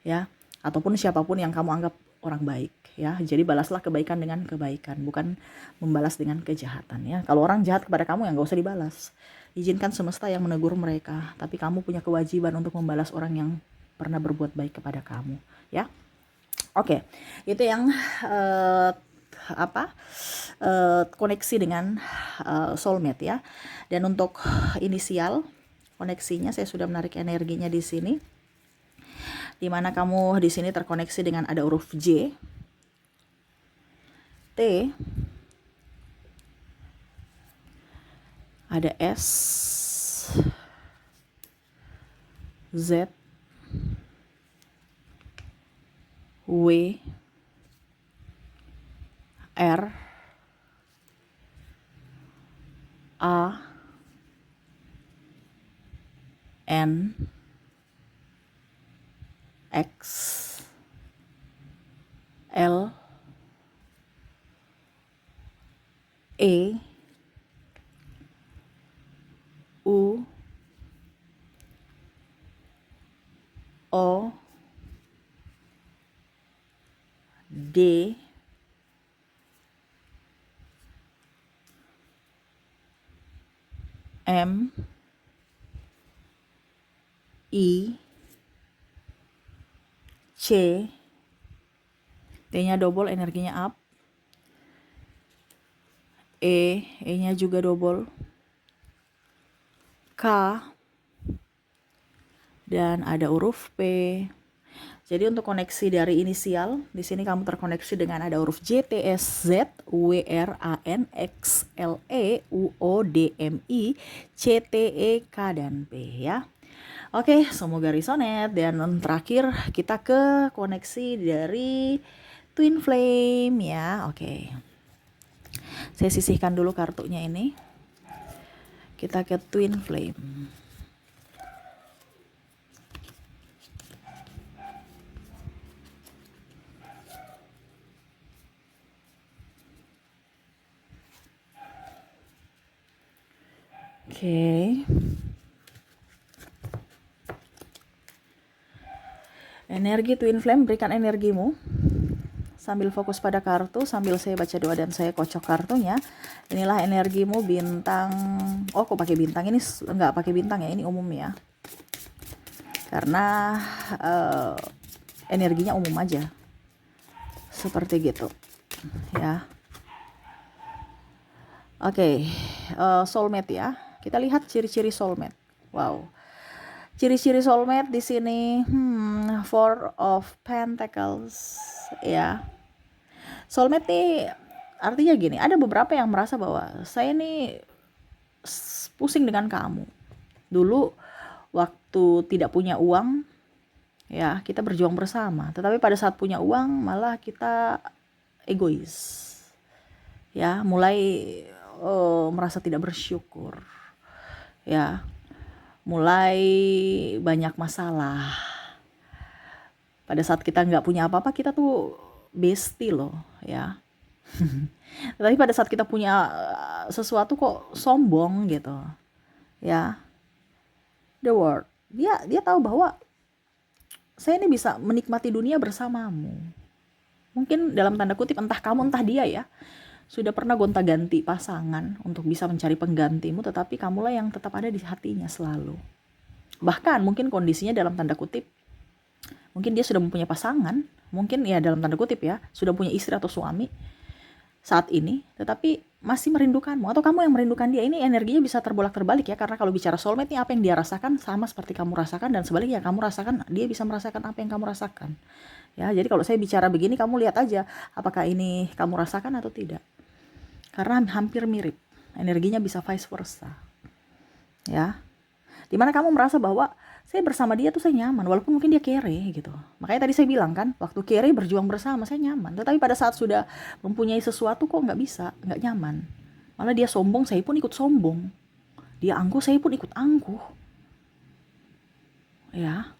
ya, ataupun siapapun yang kamu anggap orang baik ya. Jadi balaslah kebaikan dengan kebaikan, bukan membalas dengan kejahatan ya. Kalau orang jahat kepada kamu ya nggak usah dibalas, izinkan semesta yang menegur mereka, tapi kamu punya kewajiban untuk membalas orang yang pernah berbuat baik kepada kamu ya. Oke, itu yang koneksi dengan soulmate ya. Dan untuk inisial koneksinya, saya sudah menarik energinya di sini, dimana kamu di sini terkoneksi dengan ada huruf J, T, ada S, Z, W, R, A, N, X, L, E, U, O, D, M, I, C, T-nya double, energinya up, E-nya juga double, K, dan ada huruf P. Jadi untuk koneksi dari inisial, di sini kamu terkoneksi dengan ada huruf J, T, S, Z, W, R, A, N, X, L, E, U, O, D, M, I, C, T, E, K, dan P ya. Oke, semoga resonate. Dan terakhir kita ke koneksi dari Twin Flame ya. Oke, saya sisihkan dulu kartunya ini. Kita ke Twin Flame. Oke. Energi Twin Flame, berikan energimu. Sambil fokus pada kartu, sambil saya baca doa dan saya kocok kartunya. Inilah energimu bintang. Oh, kok pakai bintang? Ini nggak pakai bintang ya, ini umum ya. Karena energinya umum aja. Seperti gitu. Ya. Oke, soulmate ya. Kita lihat ciri-ciri soulmate. Wow. Ciri-ciri soulmate di sini, Four of Pentacles, ya. Soulmate nih artinya gini, ada beberapa yang merasa bahwa saya nih pusing dengan kamu. Dulu waktu tidak punya uang, ya kita berjuang bersama. Tetapi pada saat punya uang malah kita egois. Ya, mulai merasa tidak bersyukur. Ya. Mulai banyak masalah. Pada saat kita nggak punya apa-apa, kita tuh bestie loh, ya. Tapi pada saat kita punya sesuatu kok sombong gitu, ya. The world, dia tahu bahwa saya ini bisa menikmati dunia bersamamu. Mungkin dalam tanda kutip entah kamu entah dia ya, sudah pernah gonta-ganti pasangan untuk bisa mencari penggantimu, tetapi kamulah yang tetap ada di hatinya selalu. Bahkan mungkin kondisinya dalam tanda kutip, mungkin dia sudah mempunyai pasangan, mungkin ya dalam tanda kutip ya, sudah punya istri atau suami saat ini, tetapi masih merindukanmu, atau kamu yang merindukan dia. Ini energinya bisa terbolak-terbalik ya, karena kalau bicara soulmate nih, apa yang dia rasakan sama seperti kamu rasakan, dan sebaliknya kamu rasakan, dia bisa merasakan apa yang kamu rasakan. Ya, jadi kalau saya bicara begini, kamu lihat aja apakah ini kamu rasakan atau tidak. Karena hampir mirip, energinya bisa vice versa. Ya. Dimana kamu merasa bahwa saya bersama dia tuh saya nyaman, walaupun mungkin dia kere gitu. Makanya tadi saya bilang kan, waktu kere berjuang bersama saya nyaman. Tetapi pada saat sudah mempunyai sesuatu kok nggak bisa, nggak nyaman. Malah dia sombong, saya pun ikut sombong. Dia angkuh, saya pun ikut angkuh. Ya.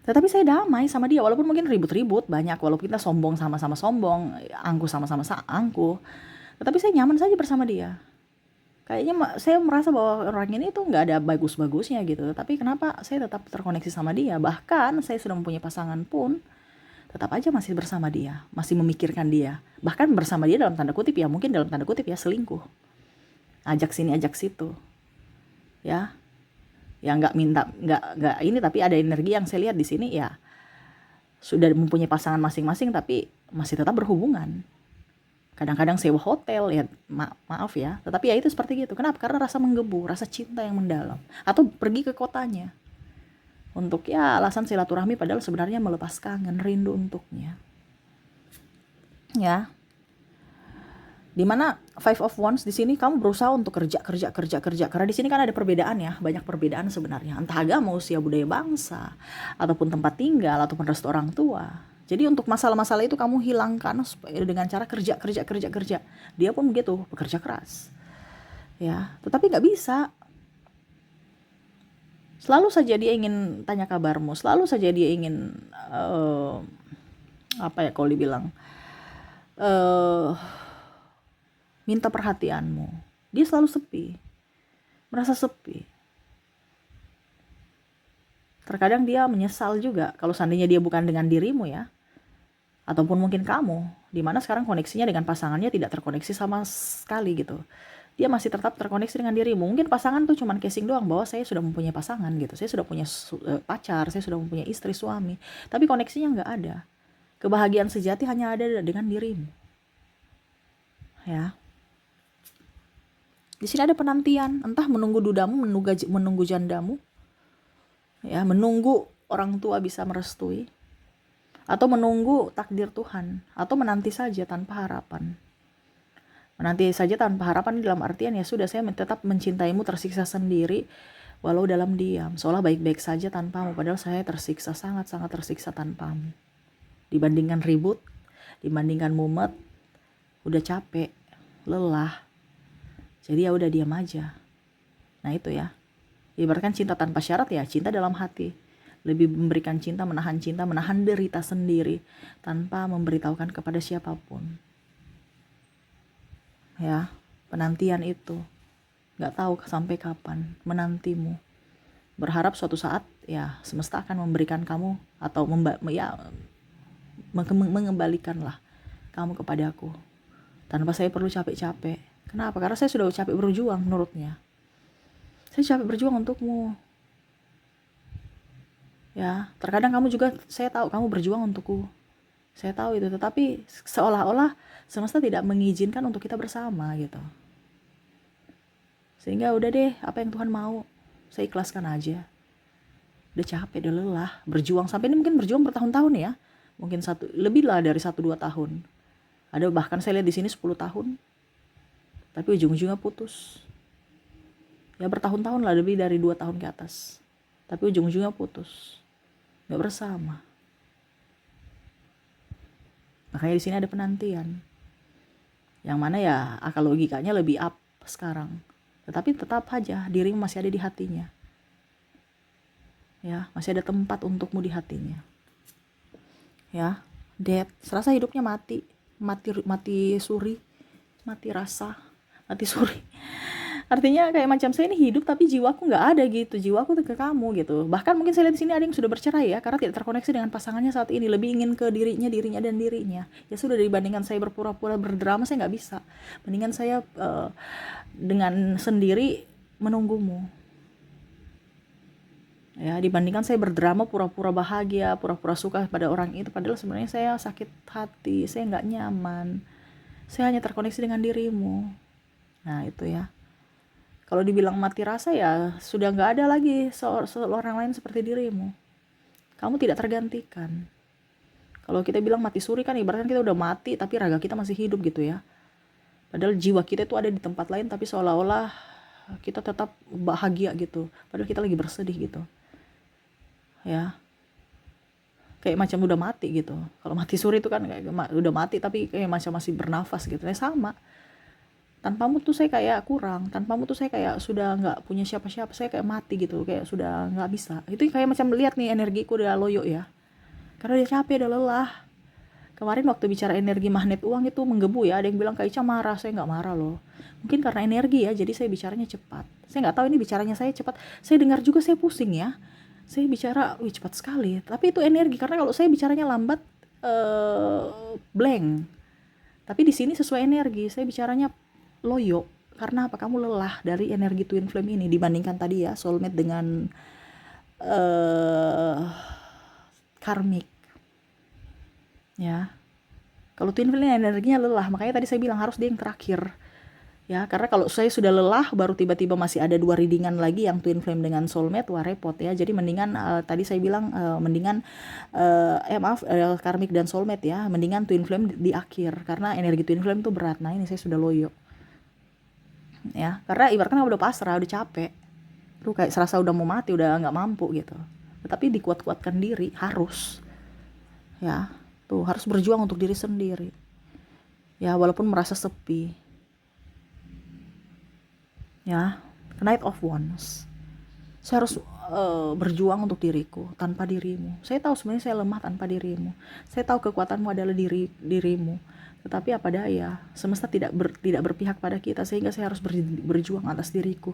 Tetapi saya damai sama dia, walaupun mungkin ribut-ribut banyak, walaupun kita sombong sama-sama sombong, angkuh sama-sama angkuh. Tetapi saya nyaman saja bersama dia. Kayaknya saya merasa bahwa orang ini tuh nggak ada bagus-bagusnya gitu. Tapi kenapa saya tetap terkoneksi sama dia? Bahkan saya sudah mempunyai pasangan pun, tetap aja masih bersama dia. Masih memikirkan dia. Bahkan bersama dia dalam tanda kutip ya, mungkin dalam tanda kutip ya selingkuh. Ajak sini, ajak situ. Ya. Ya nggak minta, nggak ini, tapi ada energi yang saya lihat di sini ya. Sudah mempunyai pasangan masing-masing tapi masih tetap berhubungan. Kadang-kadang sewa hotel ya, maaf ya, tetapi ya itu seperti gitu. Kenapa? Karena rasa menggebu, rasa cinta yang mendalam. Atau pergi ke kotanya untuk ya alasan silaturahmi, padahal sebenarnya melepas kangen, rindu untuknya. Ya, dimana Five of Wands di sini kamu berusaha untuk kerja. Karena di sini kan ada perbedaan ya, banyak perbedaan sebenarnya. Entah agama, usia, budaya, bangsa, ataupun tempat tinggal, ataupun restu orang tua. Jadi untuk masalah-masalah itu kamu hilangkan dengan cara kerja. Dia pun begitu, bekerja keras. Ya, tetapi nggak bisa. Selalu saja dia ingin tanya kabarmu, selalu saja dia ingin apa ya kalau dibilang minta perhatianmu. Dia selalu sepi, merasa sepi. Terkadang dia menyesal juga kalau seandainya dia bukan dengan dirimu ya. Ataupun mungkin kamu, dimana sekarang koneksinya dengan pasangannya tidak terkoneksi sama sekali gitu. Dia masih tetap terkoneksi dengan dirimu. Mungkin pasangan tuh cuman casing doang bahwa saya sudah mempunyai pasangan gitu. Saya sudah punya pacar, saya sudah mempunyai istri, suami. Tapi koneksinya nggak ada. Kebahagiaan sejati hanya ada dengan dirimu. Ya. Di sini ada penantian, entah menunggu dudamu, menunggu jandamu. Ya, menunggu orang tua bisa merestui. Atau menunggu takdir Tuhan, atau menanti saja tanpa harapan. Menanti saja tanpa harapan dalam artian ya sudah, saya tetap mencintaimu, tersiksa sendiri walau dalam diam, seolah baik-baik saja tanpamu, padahal saya tersiksa, sangat-sangat tersiksa tanpamu. Dibandingkan ribut, dibandingkan mumet, udah capek, lelah, jadi ya udah diam aja. Nah itu ya, ibaratkan cinta tanpa syarat ya cinta dalam hati. Lebih memberikan cinta, menahan derita sendiri tanpa memberitahukan kepada siapapun. Ya, penantian itu. Gak tahu sampai kapan, menantimu. Berharap suatu saat ya semesta akan memberikan kamu atau mengembalikanlah kamu kepadaku tanpa saya perlu capek-capek. Kenapa? Karena saya sudah capek berjuang menurutnya. Saya capek berjuang untukmu. Ya, terkadang kamu juga, saya tahu kamu berjuang untukku. Saya tahu itu, tetapi seolah-olah semesta tidak mengizinkan untuk kita bersama gitu. Sehingga udah deh, apa yang Tuhan mau, saya ikhlaskan aja. Udah capek, udah lelah, berjuang sampai ini mungkin berjuang bertahun-tahun ya. Mungkin lebih lah dari 1-2 tahun. Ada bahkan saya lihat di sini 10 tahun. Tapi ujung-ujungnya putus. Ya bertahun-tahun lah, lebih dari 2 tahun ke atas. Tapi ujung-ujungnya putus. Gak bersama. Makanya di sini ada penantian. Yang mana ya akal logikanya lebih up sekarang. Tetapi tetap aja dirimu masih ada di hatinya. Ya, masih ada tempat untukmu di hatinya. Ya, dead, serasa hidupnya mati suri, mati rasa, mati suri. Artinya kayak macam saya ini hidup tapi jiwaku nggak ada gitu, jiwaku ke kamu gitu. Bahkan mungkin saya lihat di sini ada yang sudah bercerai ya, karena tidak terkoneksi dengan pasangannya saat ini, lebih ingin ke dirinya dan dirinya. Ya sudah, dibandingkan saya berpura-pura berdrama, saya nggak bisa. Mendingan saya dengan sendiri menunggumu. Ya, dibandingkan saya berdrama pura-pura bahagia, pura-pura suka pada orang itu, padahal sebenarnya saya sakit hati, saya nggak nyaman. Saya hanya terkoneksi dengan dirimu. Nah itu ya. Kalau dibilang mati rasa ya sudah nggak ada lagi seorang lain seperti dirimu. Kamu tidak tergantikan. Kalau kita bilang mati suri kan ibaratnya kita udah mati tapi raga kita masih hidup gitu ya. Padahal jiwa kita itu ada di tempat lain tapi seolah-olah kita tetap bahagia gitu. Padahal kita lagi bersedih gitu. Ya. Kayak macam udah mati gitu. Kalau mati suri itu kan kayak udah mati tapi kayak macam masih bernafas gitu. Ya sama. Tanpamu tuh saya kayak kurang, tanpamu tuh saya kayak sudah nggak punya siapa-siapa, saya kayak mati gitu, kayak sudah nggak bisa. Itu kayak macam lihat nih energiku udah loyo ya, karena dia capek, udah lelah. Kemarin waktu bicara energi magnet uang itu menggebu ya, ada yang bilang Kak Ica marah, saya nggak marah loh. Mungkin karena energi ya, jadi saya bicaranya cepat. Saya nggak tahu ini bicaranya saya cepat, saya dengar juga saya pusing ya. Saya bicara, wih cepat sekali, tapi itu energi, karena kalau saya bicaranya lambat, blank. Tapi di sini sesuai energi, saya bicaranya loyo. Karena apa? Kamu lelah dari energi twin flame ini dibandingkan tadi ya soulmate dengan karmik. Ya. Kalau twin flame energinya lelah, makanya tadi saya bilang harus dia yang terakhir. Ya, karena kalau saya sudah lelah baru tiba-tiba masih ada 2 readingan lagi yang twin flame dengan soulmate, wah repot ya. Jadi mendingan tadi saya bilang mendingan karmik dan soulmate ya, mendingan twin flame di akhir karena energi twin flame tuh berat. Nah, ini saya sudah loyo. Ya, karena ibaratnya udah pasrah, udah capek, tuh kayak serasa udah mau mati, udah nggak mampu gitu. Tetapi dikuat-kuatkan diri harus, ya, tuh harus berjuang untuk diri sendiri. Ya, walaupun merasa sepi. Ya, Knight of Wands. Saya harus berjuang untuk diriku tanpa dirimu. Saya tahu sebenarnya saya lemah tanpa dirimu. Saya tahu kekuatanmu adalah dirimu. Tetapi apa daya, semesta tidak berpihak pada kita, sehingga saya harus berjuang atas diriku,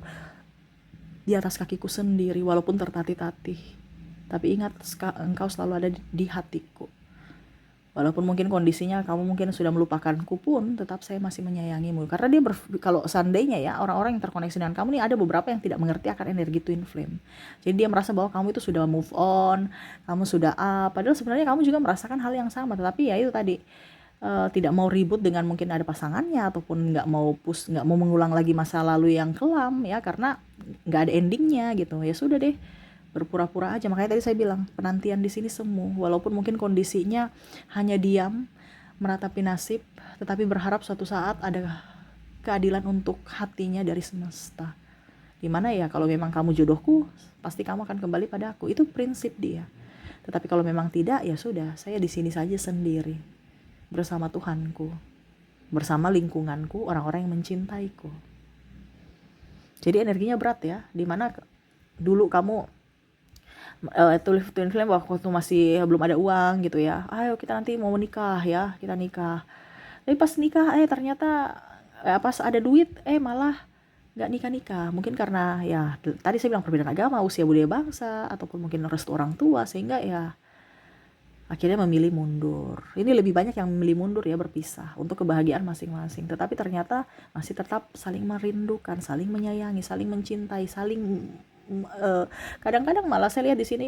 di atas kakiku sendiri, walaupun tertatih-tatih. Tapi ingat, engkau selalu ada di hatiku. Walaupun mungkin kondisinya kamu mungkin sudah melupakanku pun, tetap saya masih menyayangimu. Karena dia kalau seandainya ya, orang-orang yang terkoneksi dengan kamu nih, ada beberapa yang tidak mengerti akan energi twin flame. Jadi dia merasa bahwa kamu itu sudah move on, kamu sudah padahal sebenarnya kamu juga merasakan hal yang sama. Tetapi ya itu tadi, tidak mau ribut dengan mungkin ada pasangannya, ataupun nggak mau mengulang lagi masa lalu yang kelam ya, karena nggak ada endingnya gitu. Ya sudah deh, berpura-pura aja. Makanya tadi saya bilang penantian di sini semu, walaupun mungkin kondisinya hanya diam meratapi nasib, tetapi berharap suatu saat ada keadilan untuk hatinya dari semesta. Dimana ya kalau memang kamu jodohku, pasti kamu akan kembali pada aku. Itu prinsip dia. Tetapi kalau memang tidak, ya sudah, saya di sini saja sendiri, bersama Tuhanku, bersama lingkunganku, orang-orang yang mencintaiku. Jadi energinya berat ya. Dimana dulu kamu twin flame waktu masih belum ada uang gitu ya, ayo kita nanti mau menikah ya, kita nikah. Tapi pas nikah ternyata pas ada duit malah nggak nikah-nikah. Mungkin karena ya tadi saya bilang perbedaan agama, usia budaya bangsa, ataupun mungkin restu orang tua, sehingga ya akhirnya memilih mundur. Ini lebih banyak yang memilih mundur ya, berpisah untuk kebahagiaan masing-masing. Tetapi ternyata masih tetap saling merindukan, saling menyayangi, saling mencintai, saling kadang-kadang malah saya lihat di sini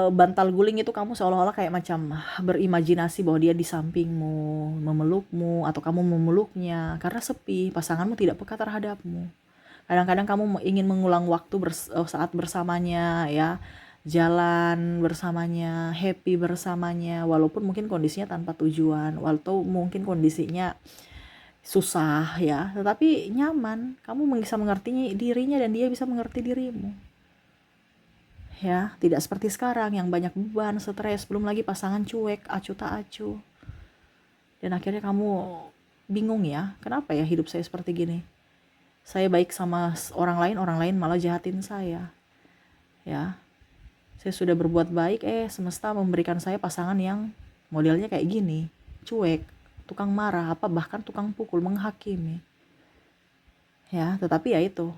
bantal guling itu kamu seolah-olah kayak macam berimajinasi bahwa dia di sampingmu, memelukmu, atau kamu memeluknya, karena sepi, pasanganmu tidak peka terhadapmu. Kadang-kadang kamu ingin mengulang waktu saat bersamanya ya, jalan bersamanya, happy bersamanya, walaupun mungkin kondisinya tanpa tujuan, walaupun mungkin kondisinya susah ya, tetapi nyaman. Kamu bisa mengerti dirinya dan dia bisa mengerti dirimu. Ya, tidak seperti sekarang yang banyak beban, stres, belum lagi pasangan cuek, acuh tak acuh. Dan akhirnya kamu bingung ya, kenapa ya hidup saya seperti gini? Saya baik sama orang lain malah jahatin saya. Ya, saya sudah berbuat baik, semesta memberikan saya pasangan yang modelnya kayak gini, cuek, tukang marah, apa bahkan tukang pukul, menghakimi. Ya, tetapi ya itu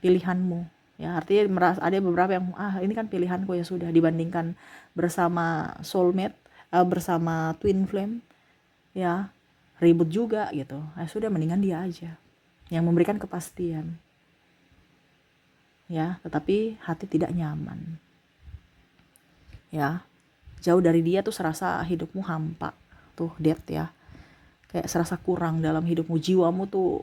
pilihanmu. Ya, artinya ada beberapa yang ini kan pilihanku, ya sudah, dibandingkan bersama soulmate, bersama twin flame, ya ribut juga gitu. Sudah, mendingan dia aja yang memberikan kepastian. Ya, tetapi hati tidak nyaman. Ya, jauh dari dia tuh serasa hidupmu hampa. Tuh, death ya. Kayak serasa kurang dalam hidupmu, jiwamu tuh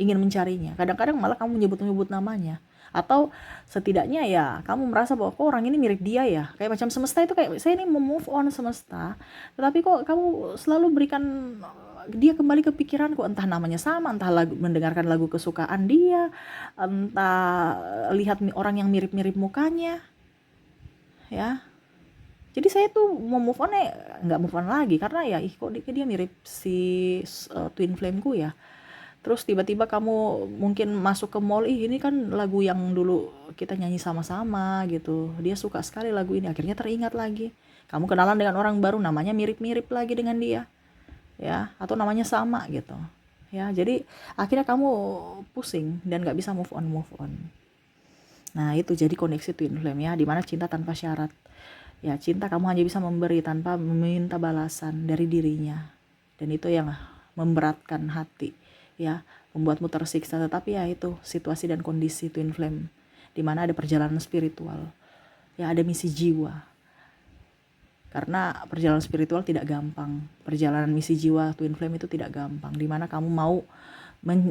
ingin mencarinya. Kadang-kadang malah kamu menyebut-nyebut namanya. Atau setidaknya ya kamu merasa bahwa kok orang ini mirip dia ya. Kayak macam semesta itu kayak saya ini mau move on semesta. Tetapi kok kamu selalu berikan dia kembali ke pikiranku, entah namanya sama, entah mendengarkan lagu kesukaan dia, entah lihat orang yang mirip-mirip mukanya. Ya. Jadi saya tuh mau move on nggak move on lagi karena ya kok dia mirip si twin flameku ya. Terus tiba-tiba kamu mungkin masuk ke mall, ini kan lagu yang dulu kita nyanyi sama-sama gitu. Dia suka sekali lagu ini, akhirnya teringat lagi. Kamu kenalan dengan orang baru, namanya mirip-mirip lagi dengan dia. Ya, atau namanya sama gitu. Ya, jadi akhirnya kamu pusing dan gak bisa move on. Nah, itu jadi koneksi twin flame ya, dimana cinta tanpa syarat. Ya, cinta kamu hanya bisa memberi tanpa meminta balasan dari dirinya. Dan itu yang memberatkan hati. Ya, membuatmu tersiksa. Tetapi ya itu situasi dan kondisi twin flame, di mana ada perjalanan spiritual, ya ada misi jiwa. Karena perjalanan spiritual tidak gampang, perjalanan misi jiwa twin flame itu tidak gampang, di mana kamu mau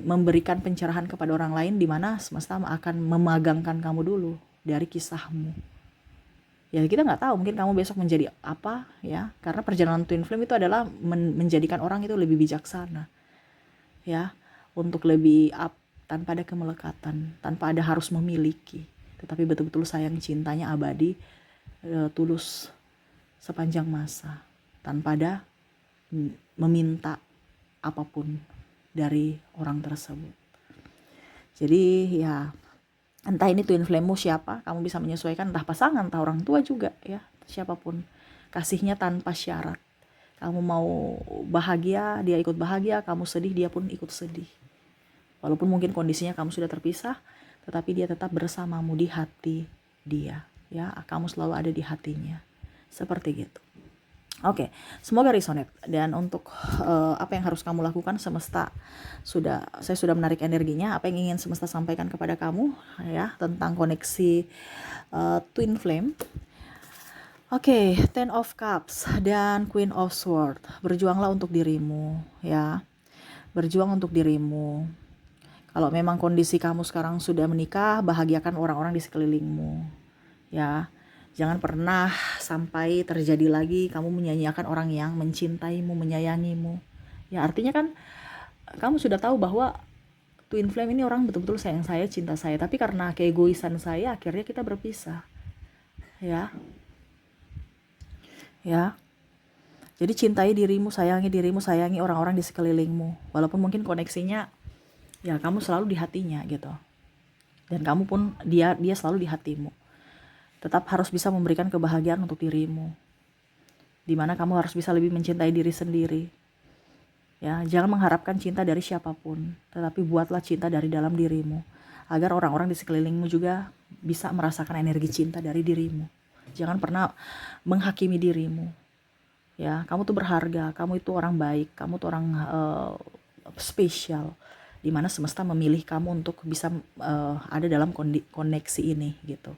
memberikan pencerahan kepada orang lain, di mana semesta akan memagangkan kamu dulu dari kisahmu. Ya kita nggak tahu, mungkin kamu besok menjadi apa ya, karena perjalanan twin flame itu adalah menjadikan orang itu lebih bijaksana ya, untuk lebih up, tanpa ada kemelekatan, tanpa ada harus memiliki, tetapi betul-betul sayang, cintanya abadi, tulus sepanjang masa, tanpa ada meminta apapun dari orang tersebut. Jadi ya entah ini twin flame-mu siapa, kamu bisa menyesuaikan, entah pasangan, entah orang tua juga ya, siapapun. Kasihnya tanpa syarat. Kamu mau bahagia, dia ikut bahagia, kamu sedih, dia pun ikut sedih. Walaupun mungkin kondisinya kamu sudah terpisah, tetapi dia tetap bersamamu di hati dia. Ya, kamu selalu ada di hatinya. Seperti gitu. Oke, semoga resonate. Dan untuk apa yang harus kamu lakukan, semesta saya sudah menarik energinya. Apa yang ingin semesta sampaikan kepada kamu ya tentang koneksi twin flame. Oke, Ten of Cups dan Queen of Swords. Berjuanglah untuk dirimu ya. Berjuang untuk dirimu. Kalau memang kondisi kamu sekarang sudah menikah, bahagiakan orang-orang di sekelilingmu. Ya. Jangan pernah sampai terjadi lagi kamu menyanyiakan orang yang mencintaimu, menyayangimu. Ya, artinya kan kamu sudah tahu bahwa twin flame ini orang betul-betul sayang saya, cinta saya, tapi karena keegoisan saya akhirnya kita berpisah. Ya. Ya. Jadi cintai dirimu, sayangi orang-orang di sekelilingmu. Walaupun mungkin koneksinya ya kamu selalu di hatinya gitu. Dan kamu pun dia selalu di hatimu. Tetap harus bisa memberikan kebahagiaan untuk dirimu. Dimana kamu harus bisa lebih mencintai diri sendiri. Ya, jangan mengharapkan cinta dari siapapun, tetapi buatlah cinta dari dalam dirimu, agar orang-orang di sekelilingmu juga bisa merasakan energi cinta dari dirimu. Jangan pernah menghakimi dirimu. Ya, kamu tuh berharga, kamu itu orang baik, kamu tuh orang spesial, dimana semesta memilih kamu untuk bisa ada dalam koneksi ini gitu.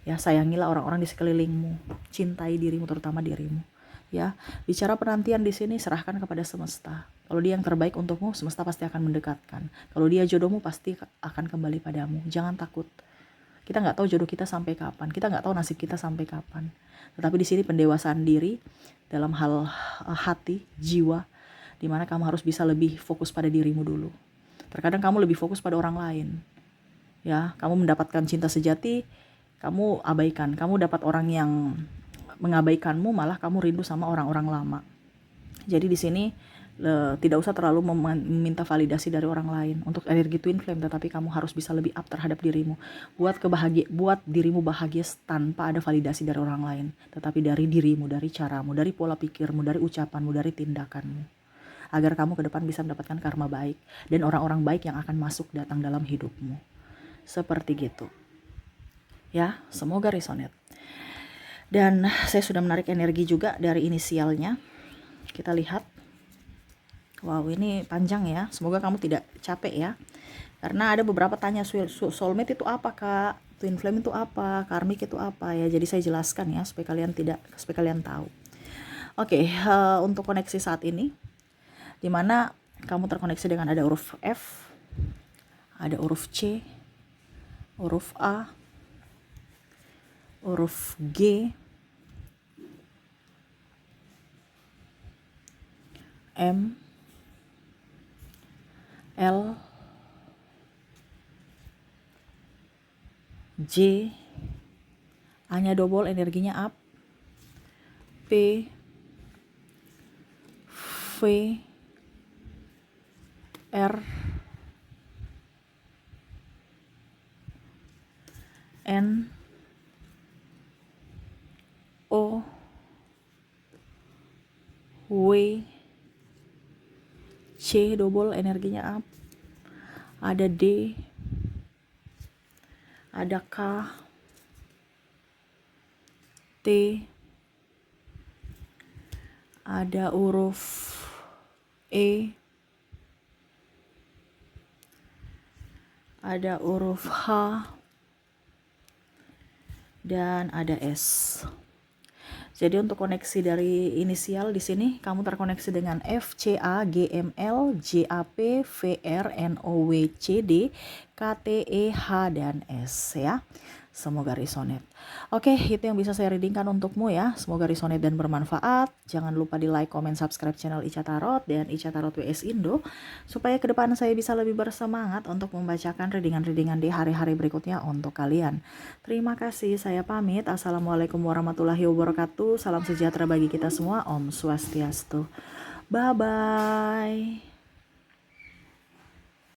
Ya, sayangilah orang-orang di sekelilingmu, cintai dirimu, terutama dirimu. Ya, bicara penantian di sini serahkan kepada semesta. Kalau dia yang terbaik untukmu, semesta pasti akan mendekatkan. Kalau dia jodohmu, pasti akan kembali padamu. Jangan takut. Kita nggak tahu jodoh kita sampai kapan. Kita nggak tahu nasib kita sampai kapan. Tetapi di sini pendewasaan diri dalam hal hati, jiwa, dimana kamu harus bisa lebih fokus pada dirimu dulu. Terkadang kamu lebih fokus pada orang lain. Ya, kamu mendapatkan cinta sejati, kamu abaikan. Kamu dapat orang yang mengabaikanmu, malah kamu rindu sama orang-orang lama. Jadi di sini tidak usah terlalu meminta validasi dari orang lain untuk energi twin flame, tetapi kamu harus bisa lebih up terhadap dirimu. Buat dirimu bahagia tanpa ada validasi dari orang lain, tetapi dari dirimu, dari caramu, dari pola pikirmu, dari ucapanmu, dari tindakanmu. Agar kamu ke depan bisa mendapatkan karma baik dan orang-orang baik yang akan masuk datang dalam hidupmu. Seperti gitu. Ya, semoga resonate. Dan saya sudah menarik energi juga dari inisialnya. Kita lihat. Wow, ini panjang ya. Semoga kamu tidak capek ya. Karena ada beberapa tanya, soulmate itu apa, Kak? Twin flame itu apa? Karmic itu apa ya? Jadi saya jelaskan ya supaya kalian tahu. Oke, untuk koneksi saat ini dimana kamu terkoneksi dengan ada huruf F, ada huruf C, huruf A, huruf G, M, L, J, A-nya double, energinya up, P, V, R, N, O, W, C double, energinya up, ada D, ada K, T, ada huruf E, ada huruf H, dan ada S. Jadi untuk koneksi dari inisial di sini kamu terkoneksi dengan F, C, A, G, M, L, J, A, P, V, R, N, O, W, C, D, K, T, E, H, dan S ya. Semoga resonate. Oke, itu yang bisa saya readingkan untukmu ya. Semoga resonate dan bermanfaat. Jangan lupa di like, comment, subscribe channel Ica Tarot dan Ica Tarot WS Indo, supaya ke depan saya bisa lebih bersemangat untuk membacakan readingan-readingan di hari-hari berikutnya untuk kalian. Terima kasih, saya pamit. Assalamualaikum warahmatullahi wabarakatuh. Salam sejahtera bagi kita semua. Om Swastiastu. Bye-bye.